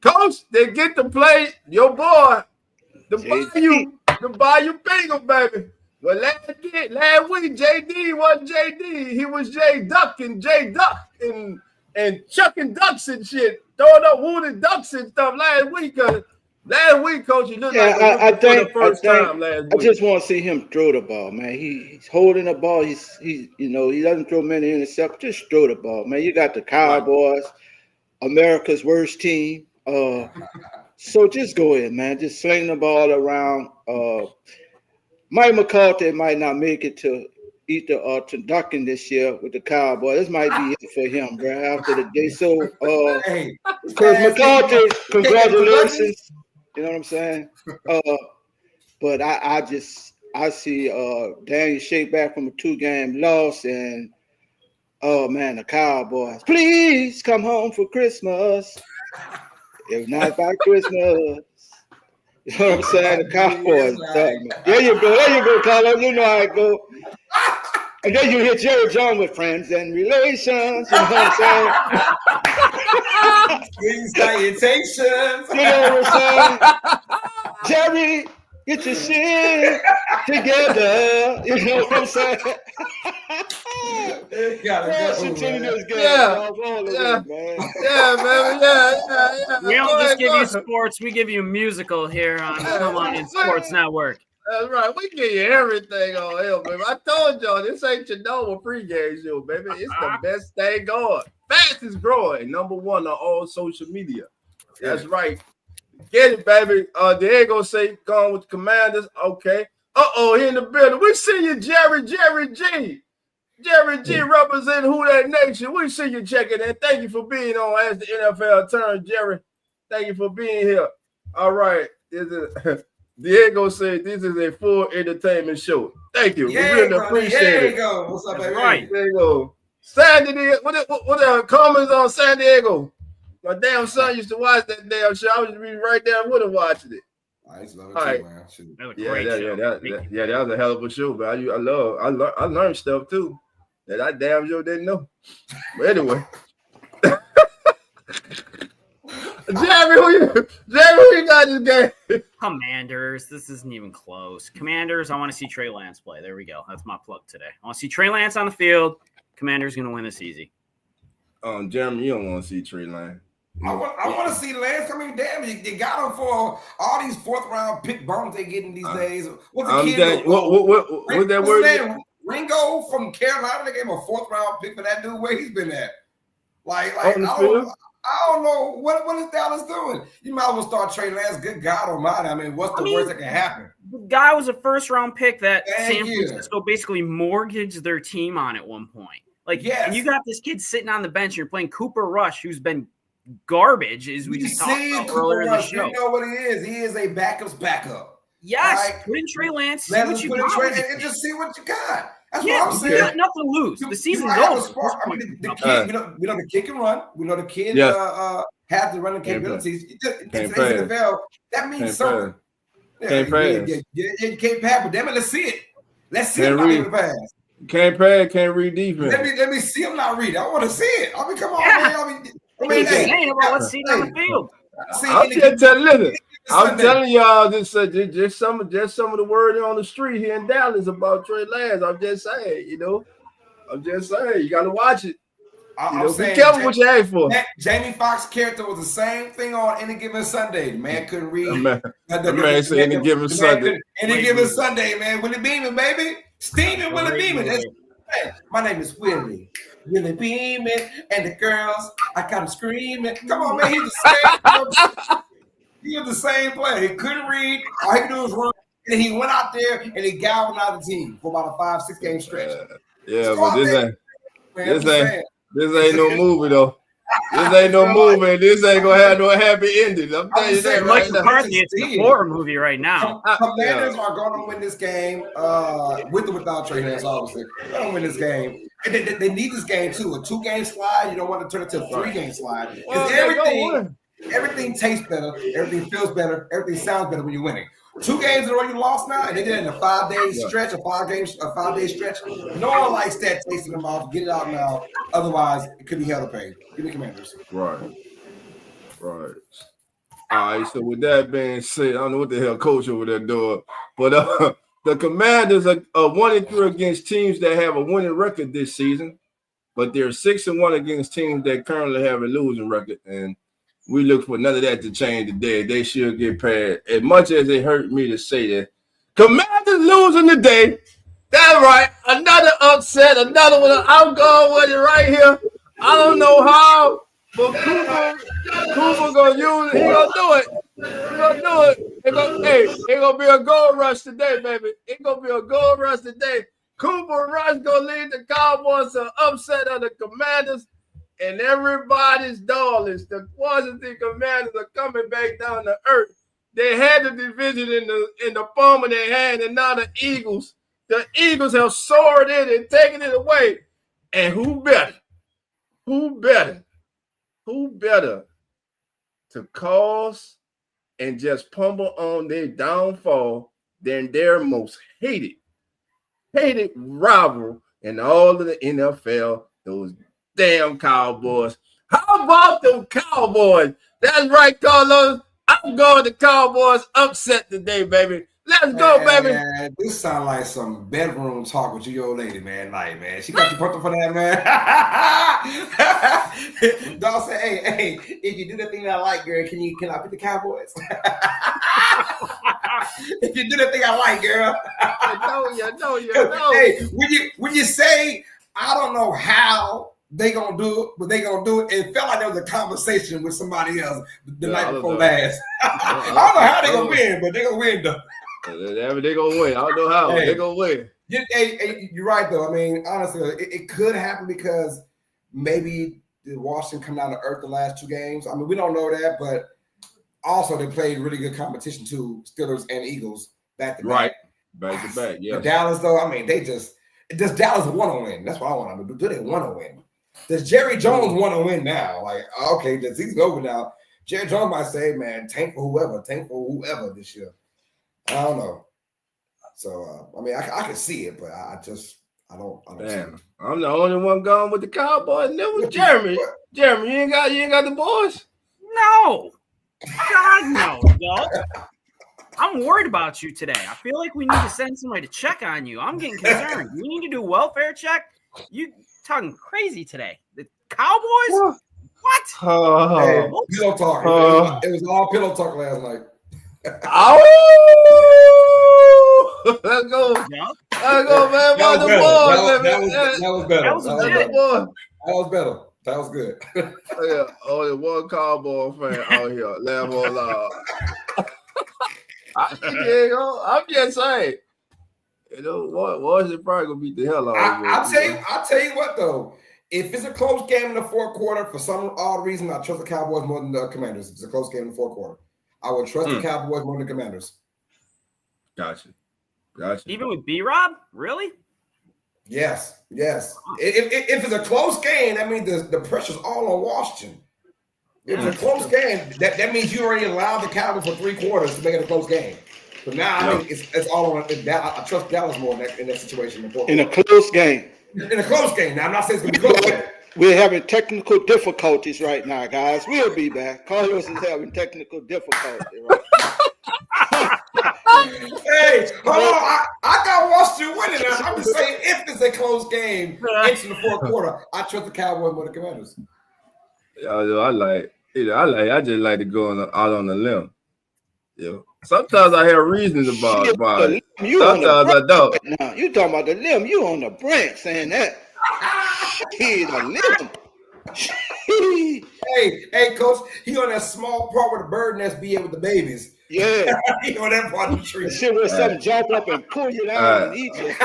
Coach, they get to play your boy, the Bayou Bengals, baby. Well, last week, JD wasn't JD. He was J Duck and chucking ducks and shit, throwing up wounded ducks and stuff last week. Coach, he looked like for the first time last week. I just want to see him throw the ball, man. He's holding the ball. He doesn't throw many interceptions. Just throw the ball, man. You got the Cowboys, America's worst team. So just go ahead, man. Just sling the ball around. Mike McCarthy might not make it to either Turducken this year with the Cowboys. This might be it for him, bro. After the day, so because McCarthy, congratulations. You know what I'm saying? But I see Daniel shake back from a 2-game loss, and man, the Cowboys, please come home for Christmas. If not by Christmas. You know what I'm saying? The Cowboys. There you go, Carlos. You know how it go. And then you hear Jerry Jones with friends and relations. You know what I'm saying? Salutations. You know what I'm saying? Jerry, Get your shit together. You know what I'm saying? Continue this game. Yeah, Man. yeah, baby, yeah. We don't Go just ahead, give go you ahead. sports. We give you a musical here on Come On In Sports Network. That's right. We give you everything on here, baby. I told y'all this ain't your normal pregame show, baby. It's the best thing going. Fastest growing, number one on all social media. That's right. Get it, baby. Diego say gone with the Commanders. Okay. He in the building. We see you, Jerry G. Jerry G representing Who That Nation. We see you checking in. Thank you for being on as the NFL turns, Jerry. Thank you for being here. All right. Diego said this is a full entertainment show. Thank you. We really appreciate it. There you go. What's up, baby? Right. There you go. San Diego. What are the comments on San Diego? My damn son used to watch that damn show. I was right there with him watching it. I used to love it All too, right. man. Shoot. That was a great show. That was a hell of a show, but I learned stuff too that I damn sure didn't know. But anyway. Jerry, who you got this game? Commanders. This isn't even close. Commanders, I want to see Trey Lance play. There we go. That's my plug today. I want to see Trey Lance on the field. Commanders going to win this easy. Jeremy, you don't want to see Trey Lance. I want to see Lance. I mean, damn, you got him for all these fourth-round pick bums they getting these days. What's the kid? What's that word? Ringo from Carolina. They gave him a fourth-round pick for that dude. Where he's been at? Like I don't know what is Dallas doing. You might as well start Trey Lance. Good God Almighty! I mean, what's the worst that can happen? The guy was a first-round pick that San Francisco basically mortgaged their team on at one point. Like, and you got this kid sitting on the bench. You're playing Cooper Rush, who's been garbage, as we just talked about earlier in the show. You know what he is? He is a backup's backup. Yes, put in Trey Lance, see what you got. And just see what you got. That's what I'm saying. You got nothing to lose. The season's over. I mean, the kid, we know the kid can run. We know the kid has the running capabilities. It's NFL. That means something. Can't pass. You can't pass, but damn it, let's see it. Let's see him not able to pass. Can't pass, can't read defense. Let me see him not read. I want to see it. I mean, come on, man. Let's see it on the field. I'm telling y'all this just some of the word on the street here in Dallas about Trey Lance. I'm just saying, you got to watch it. Be careful what you ask for. Jamie Foxx's character was the same thing on Any Given Sunday. The man couldn't read. The man said Any Given Sunday. Any Given Sunday, man. Willie Beeman, baby. Steaming Willie Beeman. My name is Willie Beeman, and the girls, I got them screaming. Come on, man. He's the same. He was the same player. He couldn't read. All he could do was run. And he went out there and he galvanized the team for about a 5-6 game stretch. But this ain't no movie though. This ain't no movie. This ain't gonna have no happy ending. I'm telling you that right now. It's a horror movie right now. Commanders are going to win this game with or without Trey Lance. Obviously, they're going to win this game. And they need this game too. A 2-game slide. You don't want to turn it to a 3-game slide because everything tastes better, everything feels better, everything sounds better when you're winning. 2 games in a row you lost now, and they did it in a 5-day stretch, a 5-day stretch. No one likes that tasting them off. Get it out now. Otherwise, it could be hell to pay. Give me Commanders. Right. All right. So with that being said, I don't know what the hell coach over there doing, but the Commanders are 1-3 against teams that have a winning record this season, but they're 6-1 against teams that currently have a losing record, and we look for none of that to change today. They should get past. As much as it hurt me to say that, Commanders losing today. That's right. Another upset. Another one. I'm going with it right here. I don't know how, but Cooper gonna use it. He gonna do it. It's gonna be a goal rush today, baby. It's gonna be a goal rush today. Cooper Rush gonna lead the Cowboys to upset of the Commanders. And everybody's darlings, the Washington Commanders are coming back down to earth. They had the division in the palm of their hand, and now the Eagles have soared in and taken it away. And who better to cause and just pummel on their downfall than their most hated rival in all of the NFL, those damn Cowboys. How about them Cowboys? That's right, Carlos. I'm going to Cowboys upset today, baby. Let's go, baby. Man, this sound like some bedroom talk with your old lady, man. Like, man, she got you pumped up for that, man. Dog said, hey, if you do the thing that I like, girl, can I pick the Cowboys? If you do the thing I like, girl. You know. Hey, when you say, I don't know how they gonna do it, but they gonna do it, it felt like there was a conversation with somebody else the night before last. I don't know how they gonna win, but they gonna win though. They gonna win. I don't know how. They gonna win. Hey, you're right though. I mean, honestly, it could happen because maybe the Washington come down to earth the last 2 games. I mean, we don't know that, but also they played really good competition too, Steelers and Eagles back to back. Back to back, yeah. Dallas though, I mean, does Dallas want to win? That's what I want to do. Do they want to win? Does Jerry Jones want to win now? Like, okay, the season's over now. Jerry Jones might say, man, tank for whoever this year. I don't know. So, I mean, I can see it, but I don't see it. I'm the only one going with the Cowboys. And that was Jeremy. Jeremy, you ain't got the boys? No. God, no, dog. I'm worried about you today. I feel like we need to send somebody to check on you. I'm getting concerned. We need to do a welfare check. You talking crazy today. The Cowboys? What? Hey, pillow talk. It was all pillow talk last night. Oh! Let's go. Yeah. Let's go, man. That was better. That was better. That was good. Yeah, only one Cowboy fan out here. Laugh all loud. I'm just saying. You know, Washington probably gonna beat the hell out of you. I'll tell you what though. If it's a close game in the fourth quarter, for some odd reason, I trust the Cowboys more than the Commanders. If it's a close game in the fourth quarter, I would trust the Cowboys more than the Commanders. Gotcha. Even with B-Rob? Really? Yes. If it's a close game, that means the pressure's all on Washington. If it's a close game, that means you already allowed the Cowboys for 3 quarters to make it a close game. So now I mean it's all on that. I trust Dallas more in that situation. In a close game. In a close game. Now I'm not saying it's gonna be close. We're having technical difficulties right now, guys. We'll be back. Carlos is having technical difficulty right Hey, hold on. I got Washington winning. I'm just saying, if it's a close game into the fourth quarter, I trust the Cowboys more than the Commanders. I just like to go out on a limb. Yeah. Sometimes I have reasons about it. Sometimes I don't. Now you talking about the limb? You on the branch saying that? He's a limb. hey, coach. He on that small part where the bird nest be in with the babies. Yeah, he on that part of the tree. Shit, where something jump up and pull you down and eat you.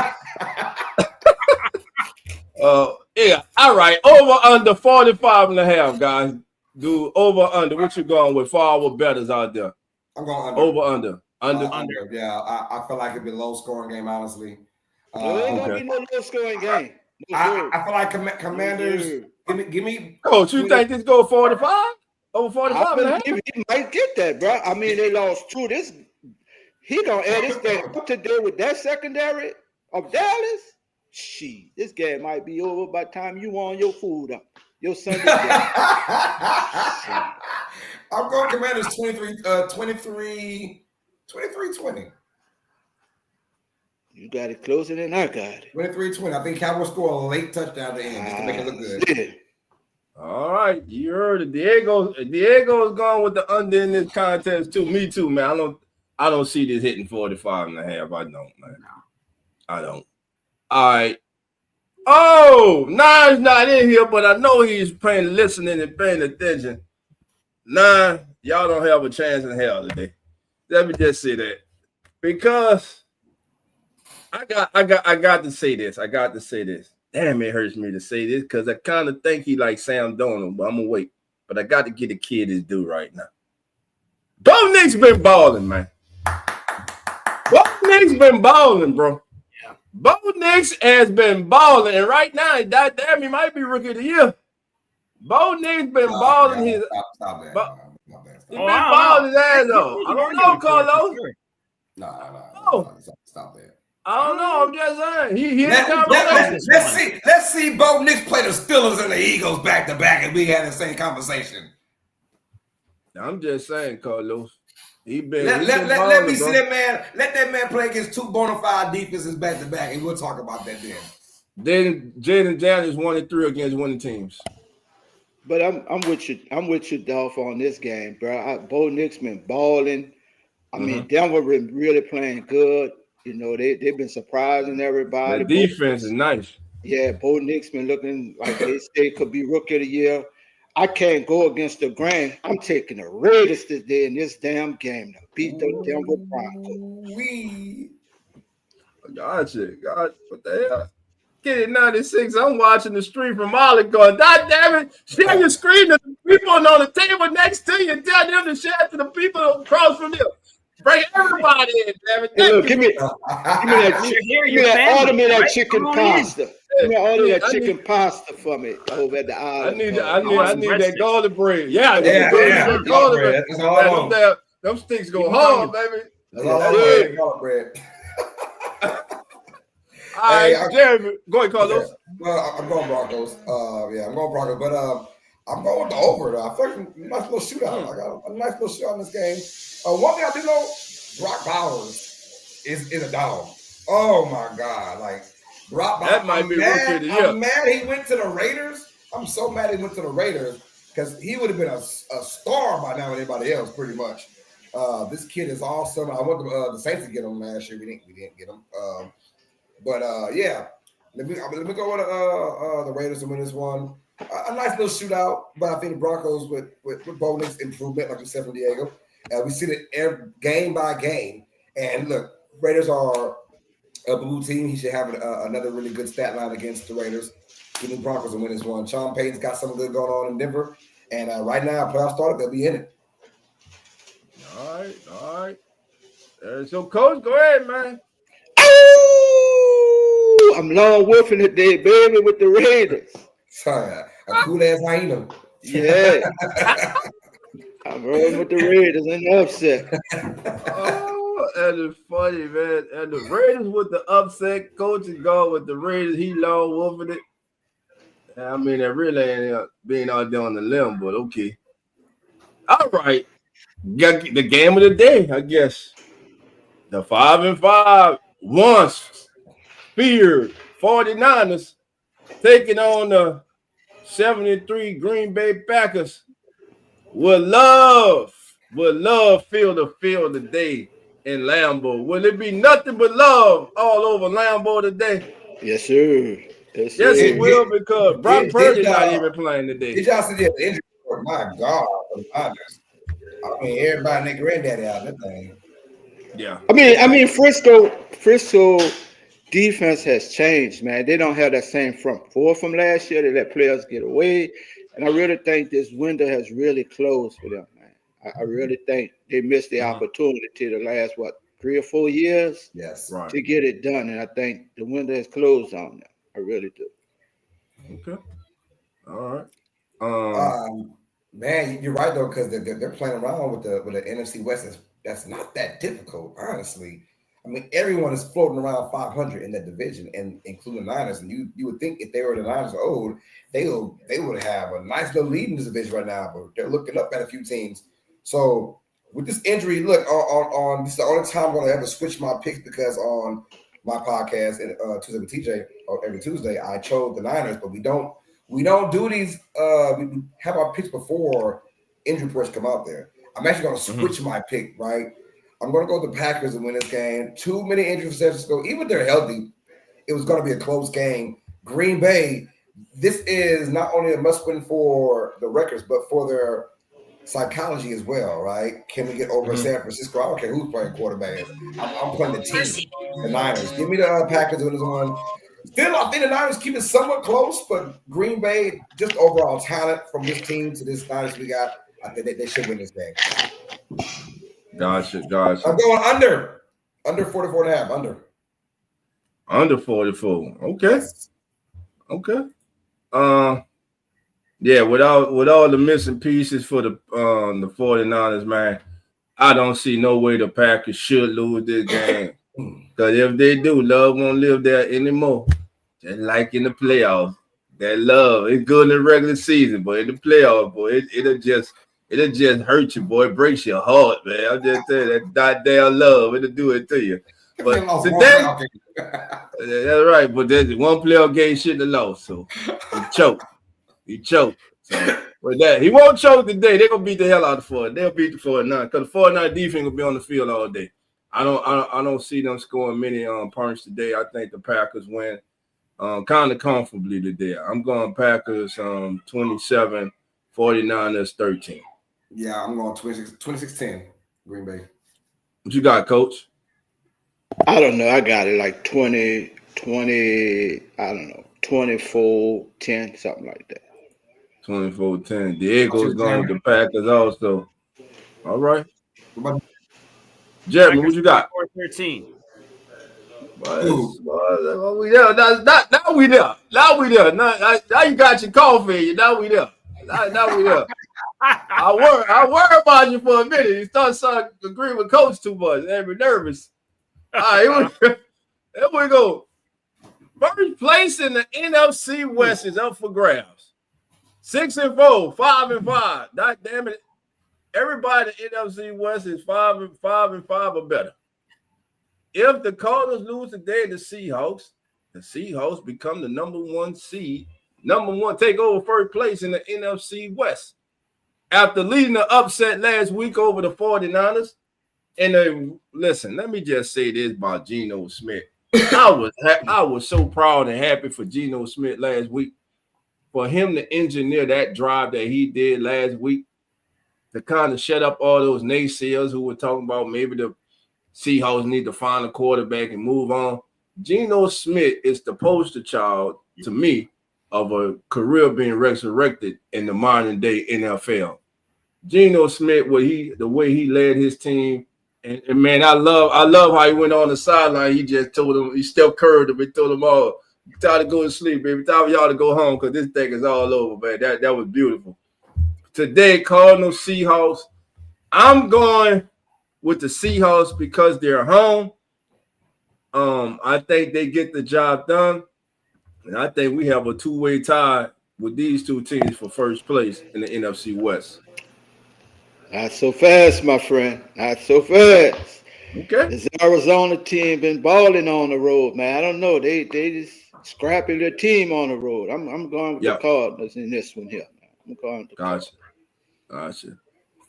Yeah. All right. Over under 45.5, guys. Do over under. What you going with for our bettors out there? I'm going under. Over under. Yeah, I feel like it'd be a low scoring game, honestly. It ain't gonna be no low scoring game. I feel like Commanders. Give me. Coach, you think this go 45? Over 45? He might get that, bro. I mean, they lost 2. He gonna add this game up to deal with that secondary of Dallas. Shit, this game might be over by the time you want your food up. Your Sunday game. I'm going Commanders 23-20. You got it closer than I got it. 23-20. I think Cowboys score a late touchdown at the end just to make it look good. Yeah. All right, you heard it. Diego's gone with the under in this contest too. Me too, man. I don't see this hitting 45.5. I don't, man. I don't. All right. Oh, Nine's not in here, but I know he's listening and paying attention. Nine, y'all don't have a chance in hell today. Let me just say that. Because I got to say this. Damn, it hurts me to say this because I kind of think he like Sam Donald, but I'm gonna wait. But I got to get the kid his due right now. Bo Nick's been balling, man. Bo Nick's been balling, bro. Yeah. Bo Nix has been balling, and right now, that damn, he might be rookie of the year. Bo Nick's been balling his. Stop that. He's been balling his ass off. I don't know, Carlos. No. Stop that. I don't know. I'm just saying. Let's see Bo Nix play the Steelers and the Eagles back to back, and we had the same conversation. I'm just saying, Carlos. He been let me see bro. that man. Let that man play against 2 bona fide defenses back to back, and we'll talk about that then. Then Jaden Daniels 1-3 against winning teams. But I'm with you. I'm with you, Dolph, on this game, bro. Bo Nix been balling. I mean, Denver been really playing good. You know, they've been surprising everybody. The defense is nice. Yeah, Bo Nix been looking like they say could be rookie of the year. I can't go against the grain. I'm taking the Raiders today in this damn game to beat the Denver Broncos. Gotcha. God, what the hell? Get it 96. I'm watching the stream from Ollie going, God damn it, share your screen to the people on the table next to you. Tell them to share to the people across from you. Bring everybody in, damn it. Hey, look, give me that order me that chicken pasta. Give me order that chicken pasta for me over at the island. I need that garlic bread. Yeah, garlic bread. That's all I want. Them sticks go hard, baby. That's all I want. Garlic bread. All right, Jeremy, go ahead, Carlos. Okay. Well, I'm going Broncos. I'm going Broncos, but I'm going with the over. Though. I feel like a nice little shootout. I got a nice little shootout in this game. One thing I do know, Brock Bowers is a dog. Oh my God! Like Brock Bowers, that might be rookie of the year. I'm mad he went to the Raiders. I'm so mad he went to the Raiders because he would have been a star by now with anybody else, pretty much. This kid is awesome. I want the Saints to get him last year. We didn't get him. But let me go with the Raiders to win this one. A nice little shootout, but I think the Broncos with Bo Nix improvement, like you said from Diego. We see it game by game. And look, Raiders are a blue team. He should have another really good stat line against the Raiders. Give the Broncos to win this one. Sean Payton's got something good going on in Denver, and right now, playoff started, they'll be in it. All right. So, Coach, go ahead, man. I'm long wolfing it there, baby, with the Raiders. Sorry, a cool ass hyena. Yeah. I'm rolling with the Raiders in the upset. Oh, that is funny, man. And the Raiders with the upset, Coach is going with the Raiders. He long wolfing it. I mean, that really ain't being out there on the limb, but okay. All right. Got the game of the day, I guess. The 5-5 once feared 49ers taking on the 73 Green Bay Packers. Would love feel the field today in Lambeau. Will it be nothing but love all over Lambeau today? Yes, sir. Yes, it will, because Brock Purdy's not even playing today. Did y'all see the injury report? My God, I mean, everybody and their granddaddy out that thing. Yeah. I mean, Frisco defense has changed, man. They don't have that same front four from last year. They let players get away. And I really think this window has really closed for them, man. I really think they missed the opportunity the last, 3 or 4 years to get it done. And I think the window has closed on them. I really do. Okay. All right. Man, you're right, though, because they're playing around with the NFC West. That's not that difficult, honestly. I mean, everyone is floating around 500 in that division, and including the Niners. And you would think if they were the Niners old, they would have a nice little lead in this division right now. But they're looking up at a few teams. So with this injury, look, on this is the only time I'm going to ever switch my picks, because on my podcast Tuesday with TJ, or every Tuesday, I chose the Niners, but we don't do these. We have our picks before injury reports come out there. I'm actually going to switch my pick, right? I'm going to go with the Packers and win this game. Too many injuries for San Francisco. Even if they're healthy, it was going to be a close game. Green Bay, this is not only a must-win for the records, but for their psychology as well, right? Can we get over San Francisco? I don't care who's playing quarterback. I'm playing the team, the Niners. Give me the Packers in this one. Still, I think the Niners keep it somewhat close, but Green Bay, just overall talent from this team to this Niners we got, I think they should win this game. Gotcha. I'm going under 44.5, Under 44. Okay. Yeah, with all the missing pieces for the 49ers, man, I don't see no way the Packers should lose this game. Because if they do, love won't live there anymore. Just like in the playoffs. That love, it's good in the regular season, but in the playoffs, boy, it'll just It'll just hurt you, boy. It breaks your heart, man. I'm just telling you, that goddamn love, it'll do it to you. But today, that's right. But there's one playoff game shouldn't have lost, so he choked. He choked. So with that, he won't choke today. They're gonna beat the hell out of the 49ers. They'll beat the 49ers because the 49ers defense will be on the field all day. I don't see them scoring many points today. I think the Packers win kind of comfortably today. I'm going Packers 27, 49ers 13. Yeah, I'm going 26-10, Green Bay. What you got, Coach? I don't know. I got it like 20, I don't know, 24-10, something like that. 24-10. Diego's going with the Packers also. All right. Jeremy, what you got? 13. Now we there. Now you got your coffee. Now we there. Now we there. I worry about you for a minute. You start to agree with Coach too much. They be nervous. All right, here we go. First place in the NFC West is up for grabs. 6-4, 5-5. God damn it. Everybody in the NFC West is 5-5 or better. If the Cardinals lose today to the Seahawks become the number one seed, take over first place in the NFC West. After leading the upset last week over the 49ers, and listen, let me just say this about Geno Smith. I was so proud and happy for Geno Smith last week. For him to engineer that drive that he did last week to kind of shut up all those naysayers who were talking about maybe the Seahawks need to find a quarterback and move on. Geno Smith is the poster child to me of a career being resurrected in the modern day NFL. Geno Smith, the way he led his team, and man, I love how he went on the sideline. He just told them, he still curved them, he told them all, time to go to sleep, baby. Time for y'all to go home because this thing is all over, man. That was beautiful. Today, Cardinals, Seahawks. I'm going with the Seahawks because they're home. I think they get the job done. And I think we have a two-way tie with these two teams for first place in the NFC West. Not so fast, my friend. Not so fast. Okay. This Arizona team been balling on the road, man. I don't know. They just scrapping their team on the road. I'm going with the Cardinals in this one here. I'm going with the Cardinals. Gotcha.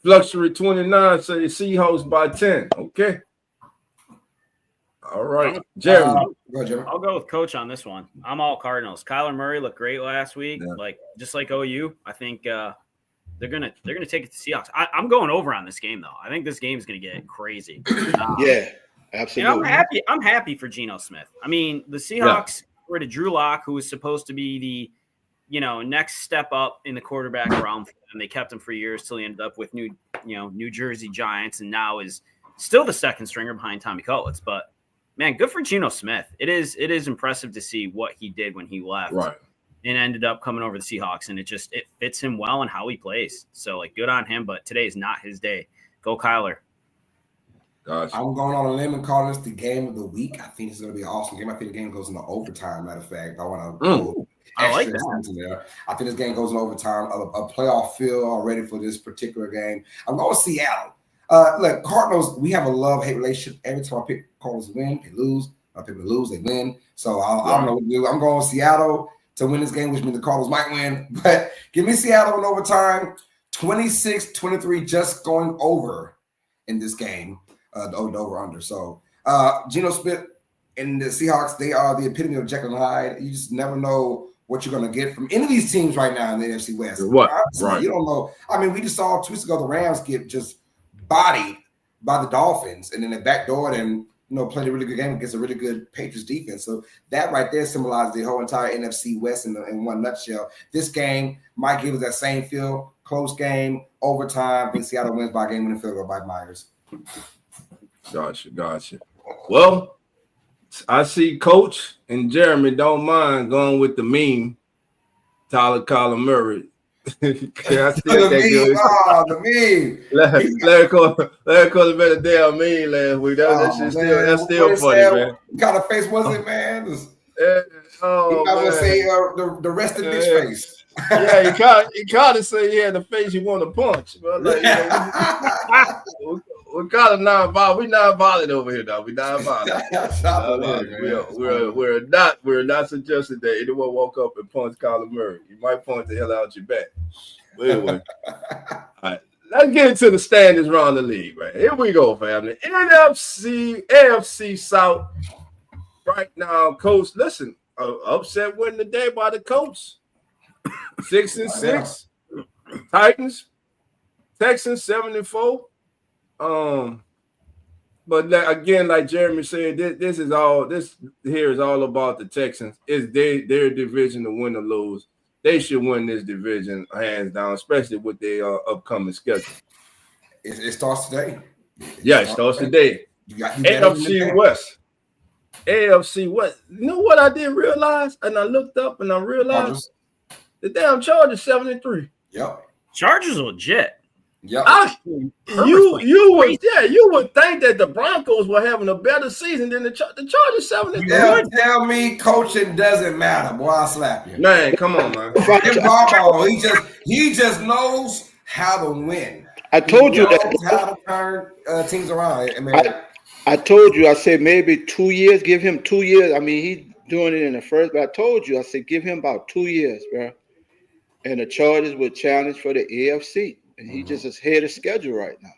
Fluxury 29 say Seahawks by 10. Okay. All right. Jeremy. I'll go with Coach on this one. I'm all Cardinals. Kyler Murray looked great last week. Yeah. Just like OU. I think they're gonna take it to Seahawks. I'm going over on this game though. I think this game is gonna get crazy. Yeah, absolutely. I'm happy for Geno Smith. I mean, the Seahawks were to Drew Lock, who was supposed to be the next step up in the quarterback realm, and they kept him for years till he ended up with New Jersey Giants, and now is still the second stringer behind Tommy Cutlets. But man, good for Geno Smith. It is impressive to see what he did when he left, right, and ended up coming over the Seahawks, and it fits him well in how he plays. So good on him. But today is not his day. Go Kyler. Gotcha. I'm going on a limb and calling this the game of the week. I think it's going to be an awesome game. I think the game goes into overtime. Matter of fact, I want to. I like that. I think this game goes in overtime. A playoff feel already for this particular game. I'm going to Seattle. Look, Cardinals, we have a love-hate relationship. Every time I pick Cardinals win, they lose. I pick them to lose, they win. So I don't know what to do. I'm going with Seattle to win this game, which means the Cardinals might win. But give me Seattle in overtime. 26-23, just going over in this game. The over-under. So Geno Smith and the Seahawks, they are the epitome of Jekyll and Hyde. You just never know what you're going to get from any of these teams right now in the NFC West. What? Right. You don't know. I mean, we just saw 2 weeks ago the Rams get just bodied by the Dolphins, and then they backdoored and played a really good game against a really good Patriots defense. So that right there symbolizes the whole entire NFC West in one nutshell. This game might give us that same feel. Close game, overtime. I think Seattle wins by game-winning field goal by Myers. Gotcha. Well, I see Coach and Jeremy don't mind going with the meme. Kyler Murray. I still the meme. Larry called it better damn meme last week. That's still funny, man. What kind of face was it, man? I was gonna say the rested bitch face. Yeah, he kind of say he had the face you want to punch. But like, we're kind of non-violent. We non-violent over here, though. We non-violent. We're not suggesting that anyone walk up and punch Colin Murray. You might punch the hell out your back. But anyway, all right. Let's get into the standings around the league, right? Here we go, family. AFC South. Right now, Coach, listen, upset win today by the Colts. 6-6. Titans, Texans 7-4. But again, like Jeremy said, this is all about the Texans. It's their division to win or lose. They should win this division hands down, especially with their upcoming schedule. It starts today. It starts today. AFC West. AFC West. You know what I didn't realize? And I looked up and I realized the damn Chargers 7-3. Yep. Chargers are legit. Yep. You would think that the Broncos were having a better season than the Chargers 7-3. Tell me coaching doesn't matter, boy. I'll slap you. Man, come on, man. He just knows how to win. I told you that. How to turn teams around. I told you. I said maybe 2 years. Give him 2 years. I mean, he's doing it in the first. But I told you. I said give him about 2 years, bro. And the Chargers would challenge for the AFC. And he just is ahead of schedule right now.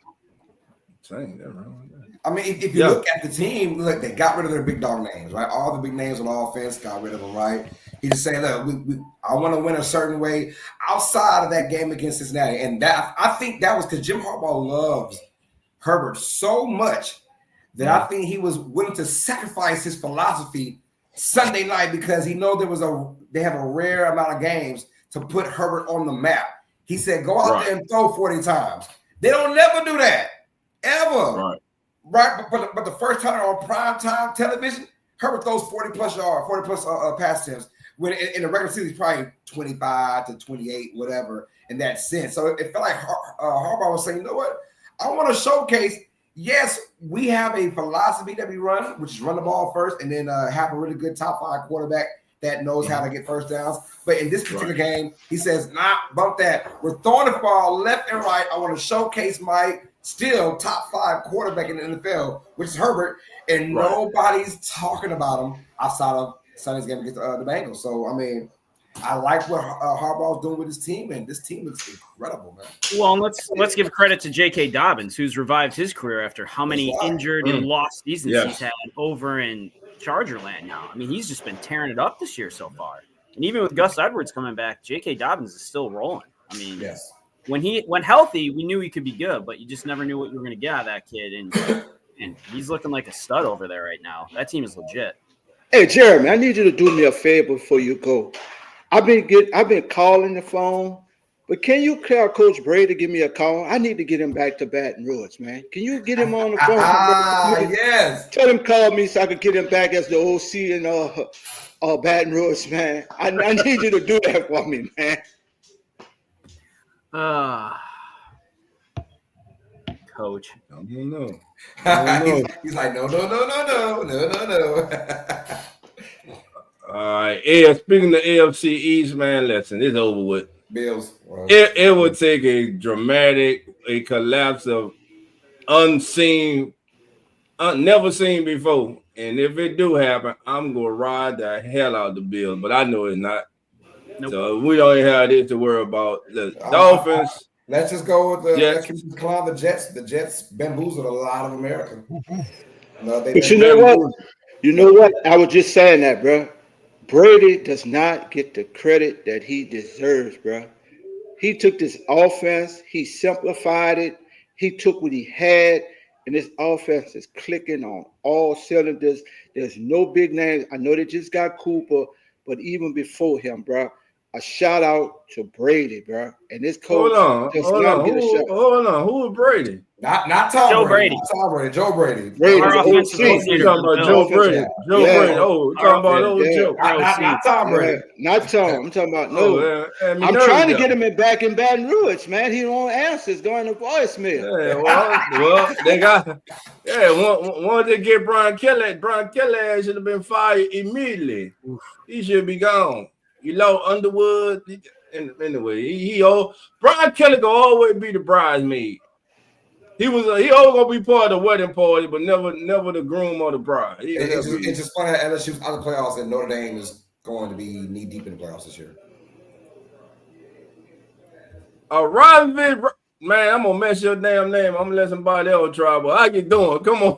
I mean, if you look at the team, look, they got rid of their big dog names, right? All the big names on offense got rid of them, right? He's just saying, look, I want to win a certain way outside of that game against Cincinnati. And that I think that was because Jim Harbaugh loves Herbert so much that I think he was willing to sacrifice his philosophy Sunday night because he know they have a rare amount of games to put Herbert on the map. He said, go out there and throw 40 times. They don't never do that, ever. Right? But the first time on primetime television, Herbert throws 40-plus yards, 40-plus pass attempts. When in the regular season, he's probably 25 to 28, whatever, in that sense. So it felt like Harbaugh was saying, you know what? I want to showcase, yes, we have a philosophy that we run, which is run the ball first and then have a really good top-5 quarterback that knows how to get first downs. But in this particular game, he says, nah, bump that. We're throwing the ball left and right. I want to showcase my still top-5 quarterback in the NFL, which is Herbert, and nobody's talking about him outside of Sunday's game against the Bengals. So, I mean, I like what Harbaugh's doing with his team, and this team looks incredible, man. Well, and let's give credit to J.K. Dobbins, who's revived his career after how many injured and lost seasons he's had over in Charger land now. I mean, he's just been tearing it up this year so far. And even with Gus Edwards coming back, J.K. Dobbins is still rolling. I mean, when healthy, we knew he could be good, but you just never knew what you were going to get out of that kid. And he's looking like a stud over there right now. That team is legit. Hey, Jeremy, I need you to do me a favor before you go. I've been calling the phone, but can you tell Coach Brady to give me a call? I need to get him back to Baton Rouge, man. Can you get him on the phone? Yes. Tell him call me so I can get him back as the OC in Baton Rouge, man. I need you to do that for me, man. Coach. I don't know. He's like, no. All right. Speaking of AFC East, man, listen, it's over with. Bills. It would take a collapse of unseen, never seen before. And if it do happen, I'm going to ride the hell out of the Bills. But I know it's not. Nope. So we don't have this to worry about. The Dolphins. Let's just go with the Jets. The Jets bamboozled a lot of Americans. But you know what? You know what? I was just saying that, bro. Brady does not get the credit that he deserves, bro. He took this offense, he simplified it, he took what he had, and this offense is clicking on all cylinders. There's no big names. I know they just got Cooper, but even before him, bro, a shout out to Brady, bro. And this coach does not get a shot. Hold on. Who is Brady? Not Tom Joe Brady. Brady. Not Tom Brady. Joe Brady. Our offensive coordinator. Talking about Joe Brady. Joe Brady. Oh, talking about old Joe. Not Tom Brady. Not Tom. I'm talking about I'm trying to get him back in Baton Rouge, man. He don't answer. It's going to voicemail. Yeah, well, they got. Yeah, once they get Brian Kelly should have been fired immediately. He should be gone. You know, Underwood. Anyway, he old Brian Kelly gonna always be the bridesmaid. He always gonna be part of the wedding party, but never the groom or the bride. It's just funny that LSU's out of the playoffs and Notre Dame is going to be knee deep in the playoffs this year. Man, I'm gonna mess your damn name. I'm gonna let somebody else try, but how you doing? Come on.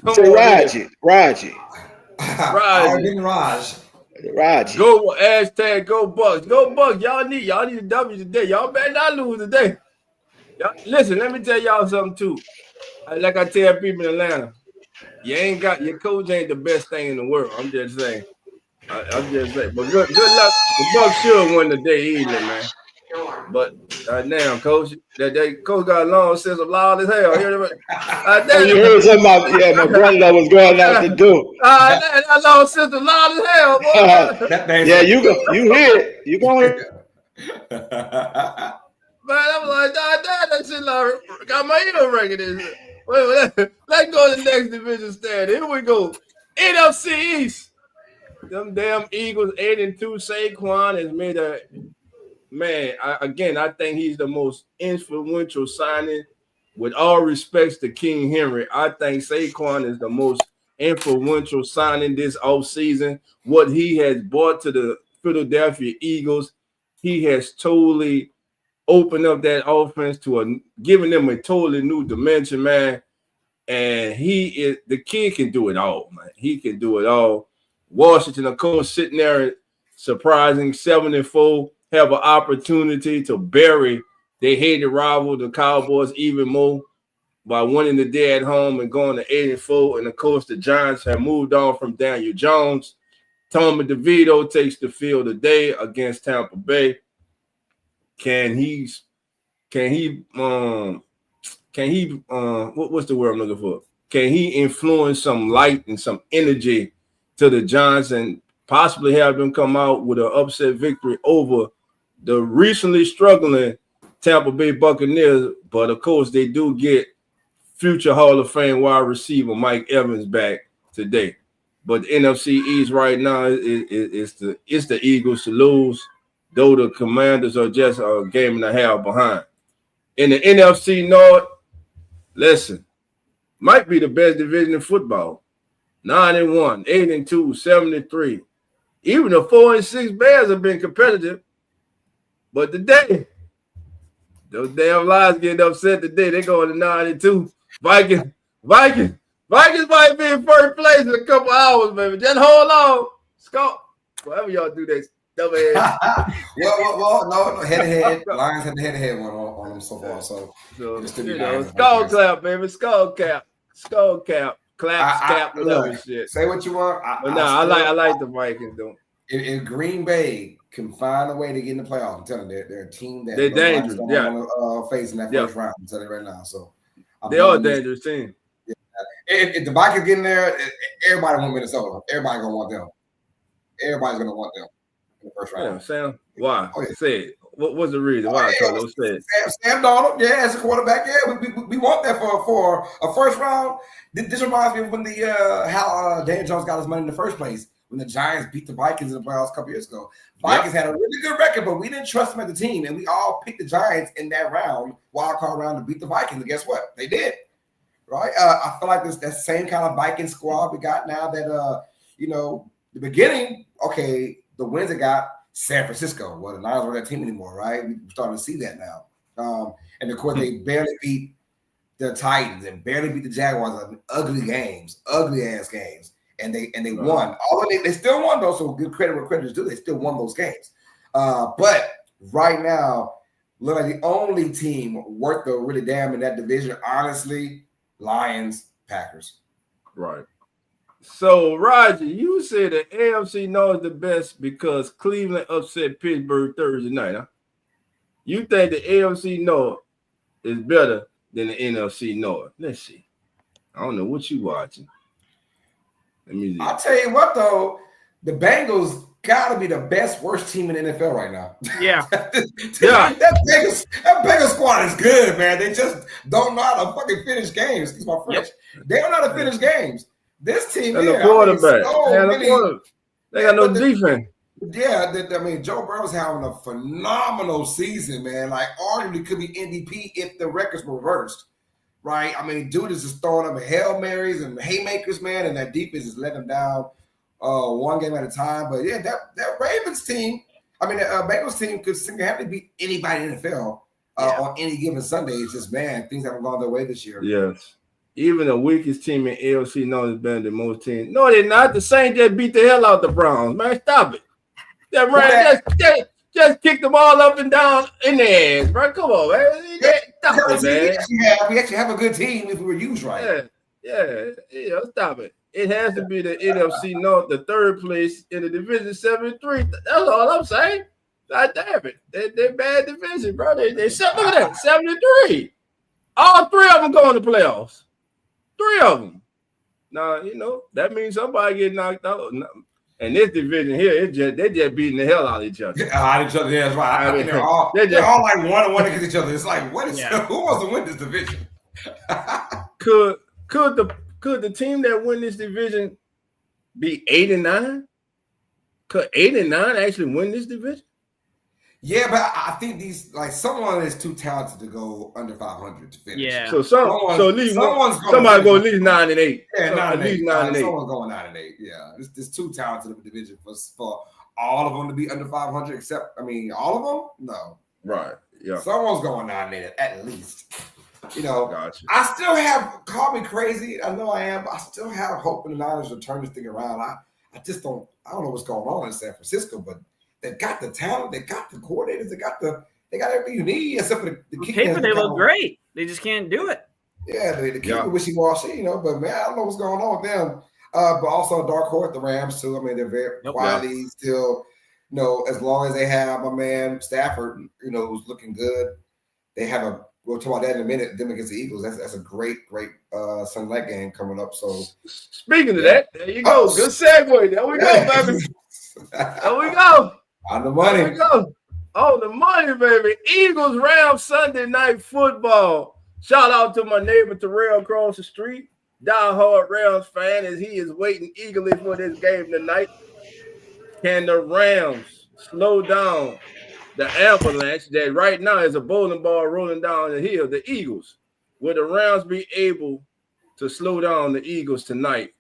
Raji. Raji. Go hashtag go Bucks. Go Bucks. Y'all need a W today. Y'all better not lose today. Listen, let me tell y'all something too. Like I tell people in Atlanta, your coach ain't the best thing in the world. I'm just saying. But good luck. The Bucks should win today easily, man. But damn, coach, that coach got a long sense of loud as hell. You heard something about my brother was going out the door. That long sense of loud as hell, boy. You hear it. You going? Man, I'm like, that shit like, got my ear ringing. Wait, let's go to the next division stand. Here we go. NFC East. Them damn Eagles 8-2. Saquon has made a man. I think he's the most influential signing. With all respects to King Henry, I think Saquon is the most influential signing this offseason. What he has brought to the Philadelphia Eagles, he has totally opened up that offense giving them a totally new dimension, man. And the kid can do it all, man. He can do it all. Washington, of course, sitting there surprising 7-4, have an opportunity to bury their hated rival, the Cowboys, even more by winning the day at home and going to 8-4. And of course, the Giants have moved on from Daniel Jones. Tommy DeVito takes the field today against Tampa Bay. What's the word I'm looking for? Can he influence some light and some energy to the Giants and possibly have them come out with an upset victory over the recently struggling Tampa Bay Buccaneers? But of course, they do get future Hall of Fame wide receiver Mike Evans back today. But the NFC East right now is the Eagles to lose, though the Commanders are just a game and a half behind. In the NFC North, listen, might be the best division in football. 9-1, 8-2, 7-3. Even the 4-6 Bears have been competitive. But today, those damn Lions getting upset today. They're going to 9-2. Vikings might be in first place in a couple hours, baby. Just hold on. Scott, whatever y'all do, they double head. well, no, head-to-head. Lions had the head-to-head one on them so far. So skull clap, baby. Skull cap. Clap, shit. Say what you want. I like the Vikings, though. If Green Bay can find a way to get in the playoffs, I'm telling you, they're a team that they're dangerous. Face in that first round. I'm telling you right now. So they are a dangerous team. Yeah. If the Vikings get in there, everybody want Minnesota. Everybody gonna want them. Everybody's gonna want them in the first round. Yeah, Sam. Why? Oh, yeah. Say it. What was the reason? Why? Carlos said Sam Darnold. Yeah, as a quarterback. Yeah, we want that for a first round. This reminds me of when how Dan Jones got his money in the first place. When the Giants beat the Vikings in the playoffs a couple years ago. Vikings had a really good record, but we didn't trust them as a team, and we all picked the Giants in that round, wild card round, to beat the Vikings. And guess what? They did. Right? I feel like that same kind of Viking squad we got now that, the beginning, okay, the wins it got San Francisco. Well, the Niners weren't that team anymore, right? We're starting to see that now. And, of course, they barely beat the Titans and barely beat the Jaguars in ugly-ass games. And they won. Although they still won, though, so good credit where credit is due. They still won those games. But right now, look like the only team worth the really damn in that division, honestly, Lions, Packers. Right. So, Roger, you said the AFC North is the best because Cleveland upset Pittsburgh Thursday night, huh? You think the AFC North is better than the NFC North? Let's see. I don't know what you watching. I'll tell you what, though, the Bengals got to be the worst team in the NFL right now. Yeah. That Bengals squad is good, man. They just don't know how to fucking finish games. Excuse my French. Yep. They don't know how to finish games. This team and the quarterback. They got no defense. Yeah, I mean, Joe Burrow's having a phenomenal season, man. Like, arguably could be MVP if the records were reversed, right? I mean, dude is just throwing up Hail Marys and haymakers, man, and that defense is letting them down one game at a time. But yeah, that Ravens team, I mean, the Bengals team could single-handedly beat anybody in the NFL on any given Sunday. It's just, man, things haven't gone their way this year. Yes. Even the weakest team in AFC knows is better than most teams. No, they're not. The Saints just beat the hell out the Browns, man. Stop it. That Rams just kicked them all up and down in their ass, bro. Come on, man. Stop it, man. We actually have a good team if we were used right. Yeah, stop it. It has to be the NFC North, the third place in the division 7-3. That's all I'm saying. God damn it. They're bad division, bro. They look at that, 7-3. All three of them going to playoffs. 3 of them. Now, that means somebody get knocked out. And this division here, they just beating the hell out of each other. Yeah, that's right. I mean, they're all like 1-1 against each other. It's like, who wants to win this division? Could the team that win this division be 8-9? Could 8-9 actually win this division? Yeah, but I think someone is too talented to go under 500 to finish. Yeah. So somebody go at least 9-8. Yeah, at least 9-8. Someone's going 9-8. Yeah, it's too talented of a division for all of them to be under 500. Except, all of them, no. Right. Yeah. Someone's going 9-8 at least. Gotcha. I still have, call me crazy. I know I am, but I still have hope in the Niners to turn this thing around. I don't know what's going on in San Francisco, but they got the talent, they got the coordinators, they got everything you need, except for the kicker. Paper, they look great. They just can't do it. Yeah, the kicker wishy-washy, but man, I don't know what's going on with them. But also a dark horse, the Rams too. I mean, they're very quietly still, as long as they have my man Stafford, who's looking good. They have we'll talk about that in a minute. Them against the Eagles. That's a great Sunday night game coming up. So speaking of that, there you go. Good segue. There we go, baby. There we go. On the money. There we go. On the money, baby. Eagles Rams Sunday night football. Shout out to my neighbor Terrell across the street. Die-hard Rams fan as he is waiting eagerly for this game tonight. Can the Rams slow down the avalanche that right now is a bowling ball rolling down the hill? The Eagles. Will the Rams be able to slow down the Eagles tonight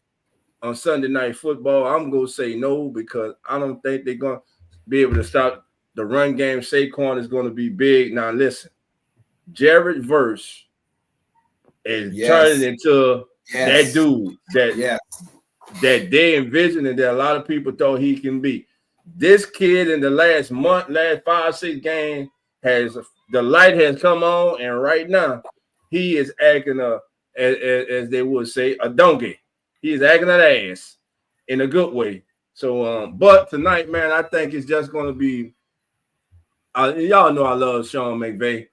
on Sunday night football? I'm going to say no, because I don't think they're going to be able to stop the run game. Saquon is going to be big. Now, listen, Jared Verse is turning into that dude that they envisioned and that a lot of people thought he can be. This kid in the last 5-6 games the light has come on, and right now he is acting as they would say, a donkey. He is acting an ass in a good way. So, but tonight, man, I think it's just going to be. Y'all know I love Sean McVay,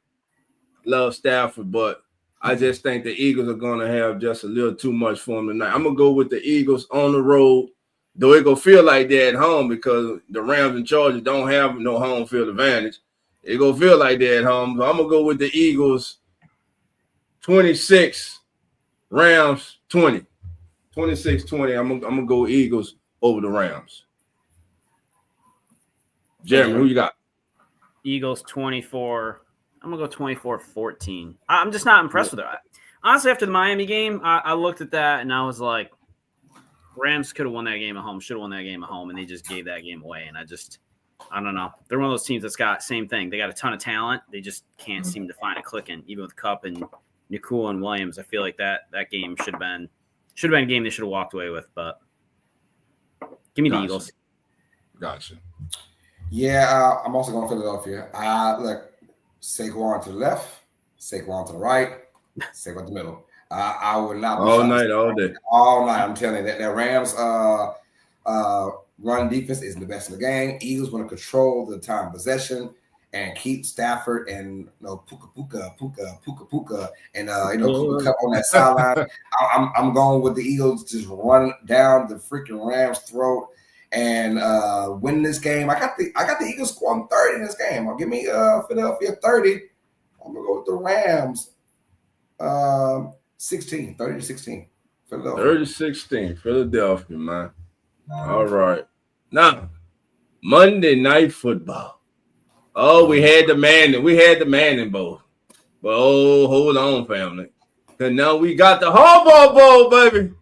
love Stafford, but I just think the Eagles are going to have just a little too much for them tonight. I'm going to go with the Eagles on the road, though it going to feel like they're at home because the Rams and Chargers don't have no home field advantage. It going to feel like they're at home. So I'm going to go with the Eagles 26, Rams 20. 26-20. I'm going to go Eagles over the Rams. Jeremy, who you got? Eagles 24. I'm going to go 24-14. I'm just not impressed with it. Honestly, after the Miami game, I looked at that and I was like, Rams could have won that game at home, should have won that game at home, and they just gave that game away. And I don't know. They're one of those teams that's got same thing. They got a ton of talent. They just can't seem to find it clicking, even with Kupp and Nakua and Williams. I feel like that game should have been a game they should have walked away with, but give me the Eagles. Gotcha. Yeah, I'm also going Philadelphia. Look, Saquon to the left, Saquon to the right, Saquon to the middle. I would not all night, all day. All night. I'm telling you that Rams run defense is the best in the game. Eagles want to control the time possession and keep Stafford and Puka, and Cooper Kupp on that sideline. I'm going with the Eagles just run down the freaking Rams' throat and win this game. I got the Eagles scoring 30 in this game. Give me Philadelphia 30. I'm gonna go with the Rams 16, 30-16. Philadelphia. 30-16, Philadelphia, man. All right. Now, Monday Night Football. Oh, we had the Manning Bowl. But hold on, family. Because now we got the Hobo Bowl, baby.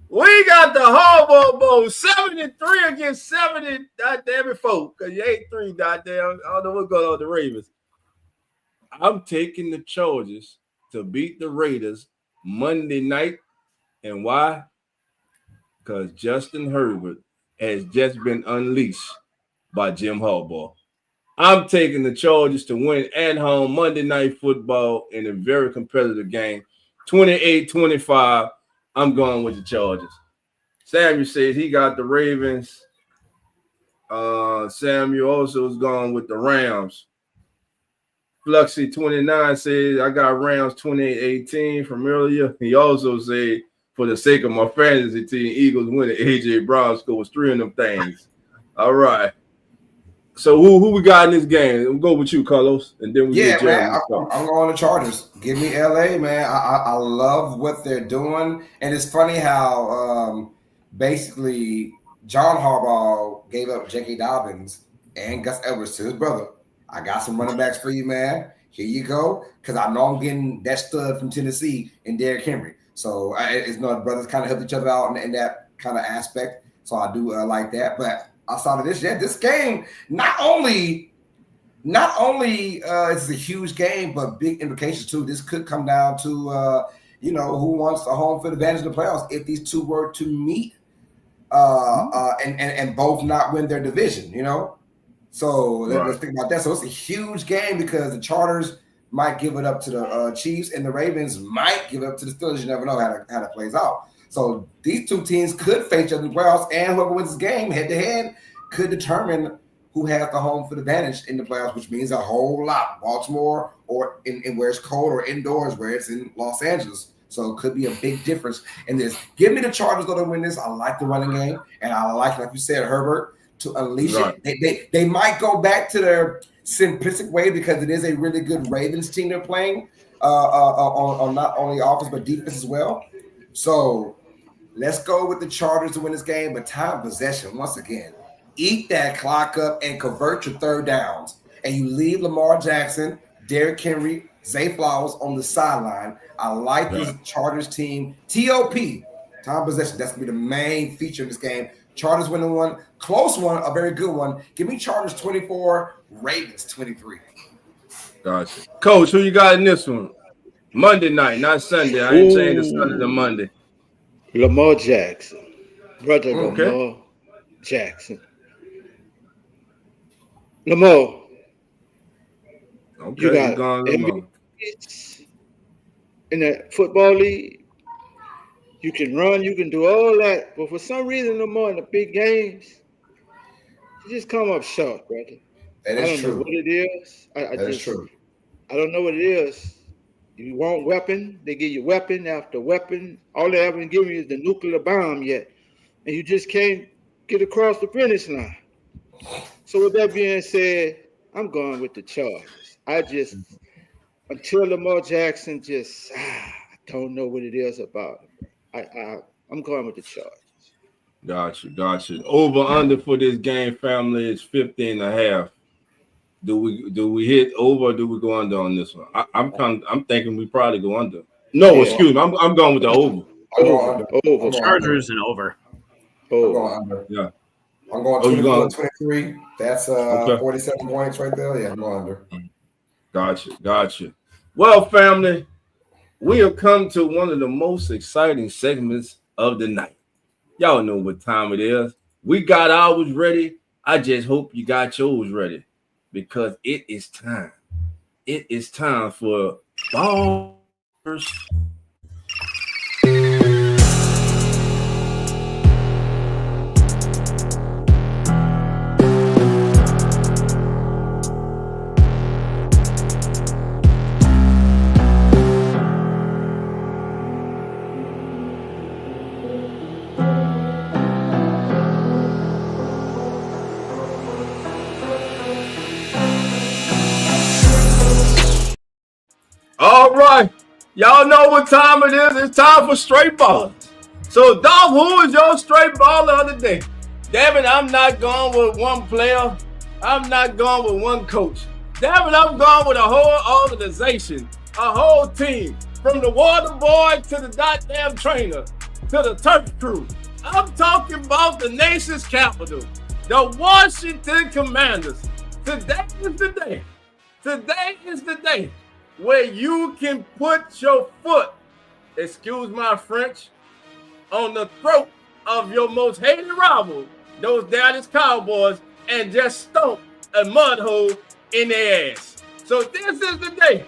We got the Hobo Bowl. 73 against 70, goddamn it, folks. Because you ain't 3, goddamn. I don't know what's going on with the Ravens. I'm taking the Chargers to beat the Raiders Monday night. And why? Because Justin Herbert has just been unleashed by Jim Harbaugh. I'm taking the Chargers to win at home Monday Night Football in a very competitive game. 28-25. I'm going with the Chargers. Samuel says he got the Ravens. Samuel also is going with the Rams. Fluxy29 says I got Rams 28-18 from earlier. He also said, for the sake of my fantasy team, Eagles winning. AJ Brown scores 3 of them things. All right. So who we got in this game? We'll go with you, Carlos, and then we get man. I'm going to Chargers. Give me LA, man. I love what they're doing, and it's funny how basically John Harbaugh gave up J.K. Dobbins and Gus Edwards to his brother. I got some running backs for you, man. Here you go, because I know I'm getting that stud from Tennessee and Derrick Henry. So it's the brothers kind of help each other out in that kind of aspect. So I do like that, but. Outside of this game, not only it's a huge game, but big implications too. This could come down to who wants the home field advantage in the playoffs if these two were to meet and both not win their division. So let's think about that. So it's a huge game because the Chargers might give it up to the Chiefs and the Ravens might give it up to the Steelers. You never know how that plays out. So these two teams could face each other in the playoffs, and whoever wins this game head-to-head could determine who has the home field advantage in the playoffs, which means a whole lot. Baltimore or in where it's cold, or indoors where it's in Los Angeles. So it could be a big difference in this. Give me the Chargers though to win this. I like the running game, and I like you said, Herbert, to unleash it. They might go back to their simplistic way because it is a really good Ravens team they're playing on not only offense but defense as well. So let's go with the Chargers to win this game, but time possession, once again, eat that clock up and convert your third downs. And you leave Lamar Jackson, Derrick Henry, Zay Flowers on the sideline. I like this Chargers team. TOP, time possession. That's going to be the main feature of this game. Chargers winning one, close one, a very good one. Give me Chargers 24, Ravens 23. Gotcha. Coach, who you got in this one? Monday night, not Sunday. I ain't saying it's Sunday to Monday. Lamar Jackson. Brother Lamar Jackson. Lamar. Okay, you got MVPs in the football league. You can run, you can do all that. But for some reason, Lamar in the big games, you just come up short, brother. That is true. I don't know what it is. That is true. I don't know what it is. You want weapon, they give you weapon after weapon. All they haven't given you is the nuclear bomb yet. And you just can't get across the finish line. So with that being said, I'm going with the Chargers. Until Lamar Jackson I don't know what it is about him. I'm going with the Chargers. Gotcha. Over under for this game, family, is 50.5. Do we hit over or do we go under on this one? I'm thinking we probably go under. No, excuse me. I'm going with the over. Over. Chargers and over. I'm going under. Yeah. I'm going 24-23. That's 47 points right there. Yeah, I'm going under. Gotcha. Well, family, we have come to one of the most exciting segments of the night. Y'all know what time it is. We got ours ready. I just hope you got yours ready. Because it is time. It is time for ballers. All right. Y'all know what time it is. It's time for straight ballers. So, Dolph, who is your straight baller of the day? Damn it, I'm not going with one player. I'm not going with one coach. Damn it, I'm going with a whole organization, a whole team, from the water boy to the goddamn trainer to the turf crew. I'm talking about the nation's capital, the Washington Commanders. Today is the day. Today is the day where you can put your foot, excuse my French, on the throat of your most hated rival, those Dallas Cowboys, and just stomp a mud hole in their ass. So this is the day.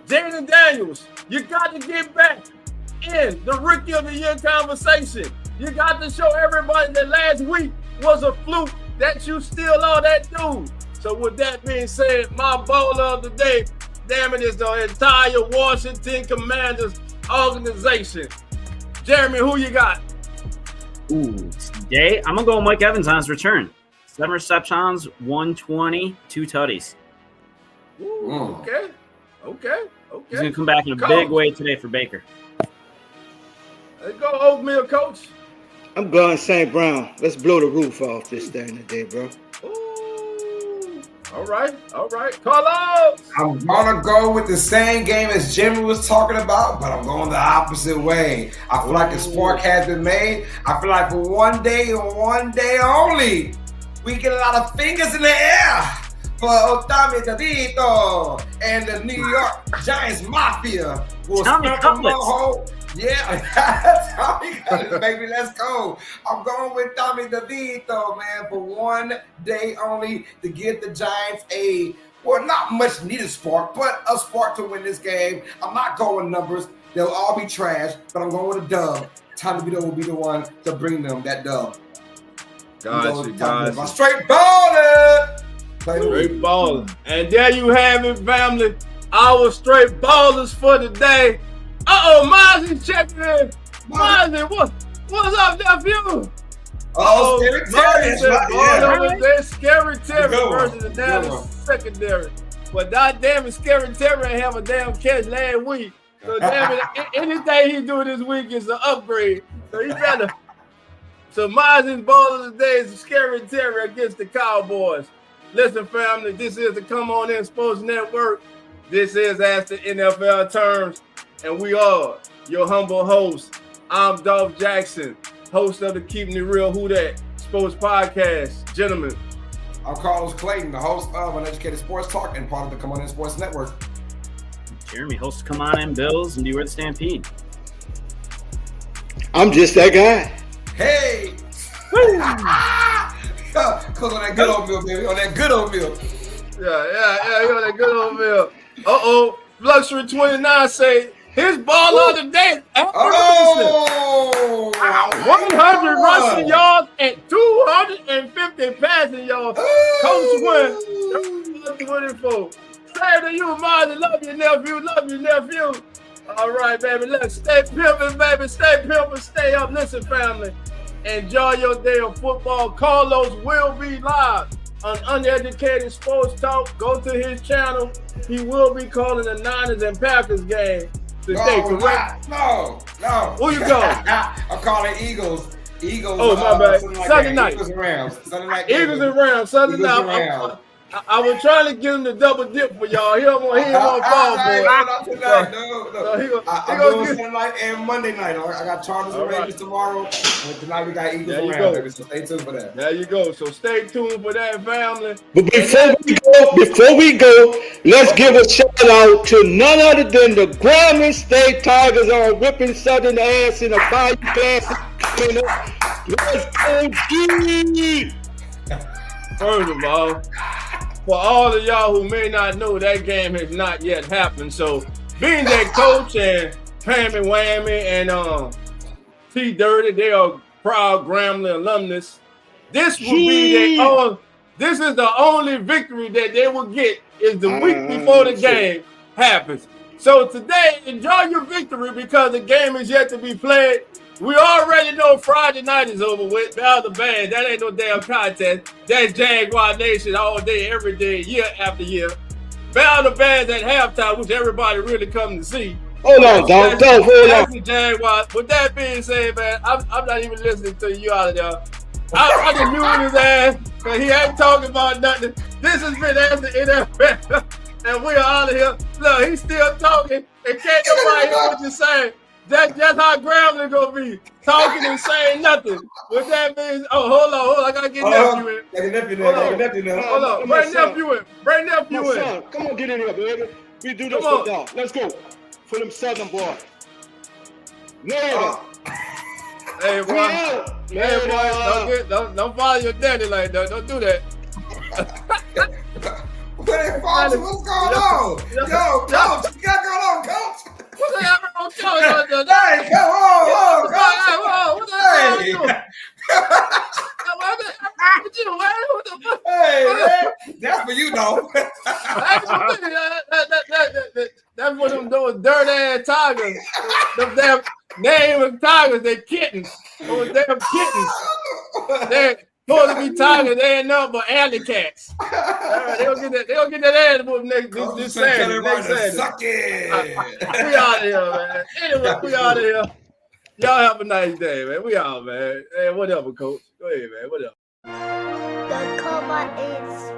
Jaden Daniels, you got to get back in the Rookie of the Year conversation. You got to show everybody that last week was a fluke, that you still are that dude. So with that being said, my bowler of the day, damn it, is the entire Washington Commanders organization. Jeremy, who you got? Ooh, today I'm gonna go with Mike Evans on his return. 7 receptions, 120, 2 tutties. Ooh, okay. He's gonna come back in a big way today for Baker. Let's go, Oatmeal Coach. I'm going St. Brown. Let's blow the roof off this thing today, bro. Ooh. All right. Carlos. I'm gonna go with the same game as Jimmy was talking about, but I'm going the opposite way. I feel like the spark has been made. I feel like for one day and one day only, we get a lot of fingers in the air for Otami Tavito and the New York Giants Mafia will Tommy Cutlets. Yeah, Tommy Cutlets, baby, let's go. I'm going with Tommy DeVito, man, for one day only to give the Giants not much needed spark, but a spark to win this game. I'm not going numbers. They'll all be trash, but I'm going with a dub. Tommy DeVito will be the one to bring them that dub. Gotcha. Straight baller. Straight baller. And there you have it, family. Our straight ballers for the day. Mozzie checking in. Mozzie, what's up, nephew? Scary Terry. There's Scary Terry versus the Dallas secondary. But goddamn it, Scary Terry ain't have a damn catch last week. So damn it, anything he do this week is an upgrade. So he better. So Mozzie's ball of the day is Scary Terry against the Cowboys. Listen, family, this is the Come On In Sports Network. This is As the NFL Turns. And we are your humble hosts. I'm Dolph Jackson, host of the Keeping It Real Who Dat Sports Podcast. Gentlemen. I'm Carlos Clayton, the host of Uneducated Sports Talk and part of the Come On In Sports Network. Jeremy, host of Come On In Bills and Beware the Stampede. I'm just that guy. Hey! Cause on that good old meal, baby. On that good old meal. Yeah, on that good old meal. Luxury 29 say his ball of the day. 100 rushing yards and 250 passing yards. Coach win. 24. Say to you, Marty, love your nephew. All right, baby. Let's stay pimping, baby. Stay pimping. Stay up. Listen, family. Enjoy your day of football. Carlos will be live on Uneducated Sports Talk. Go to his channel. He will be calling the Niners and Packers game today, correct? No. Who you going? I'm calling Eagles. Oh, my bad. Sunday night. Eagles and Rams. Eagles and Rams. Sunday night. I was trying to get him to double dip for y'all. He don't want fall, boy. Not tonight, no. I'm doing Sunday night and Monday night. I got Chargers and Ravens tomorrow. And tonight we got Eagles and Rams, baby. So stay tuned for that. There you go. So stay tuned for that, family. But before we go, let's give a shout out to none other than the Grambling State Tigers are whipping Southern ass in a Bayou Classic coming up. Let's go, G! First of all, for all of y'all who may not know, that game has not yet happened. So, being that Coach and Pammy Whammy and T Dirty, they are proud Grambling alumnus. This will be this is the only victory that they will get is the week before the game happens. So today, enjoy your victory because the game is yet to be played. We already know Friday night is over with. The band, that ain't no damn contest. That's Jaguar Nation all day, every day, year after year. Battle the bands at halftime, which everybody really come to see. Hold on, Hold on. The Jaguars. With that being said, man, I'm not even listening to you out of there. I just mute his ass because he ain't talking about nothing. This has been As the NFL, and we are out of here. Look, he's still talking, and can't nobody hear what you're saying. That's how Grambling gonna be, talking and saying nothing. What that means? Oh, hold on, I gotta get nephew in. Hold on, bring nephew in. Bring nephew in. Son, come on, get in here, baby. We do this for y'all. Let's go for them Southern boys. Later. Hey boy, don't follow your daddy like that. Don't do that. What's going on? Yo, coach, what got going on, coach? What's happening on coach? Hey, come on, coach. What's happening? What you, man? What the fuck? Hey, man, that's for you, though. That's what those dirt ass tigers. Them damn name of tigers, they kittens. Those damn kittens. They're supposed to be tigers. They ain't nothing but alley cats. They'll get that ass whooped this Saturday. Next Saturday. Suck it. We out of here, man. Anyway, we out of here. Y'all have a nice day, man. We out, man. Hey, whatever, coach. Go ahead, man. Whatever. The cover is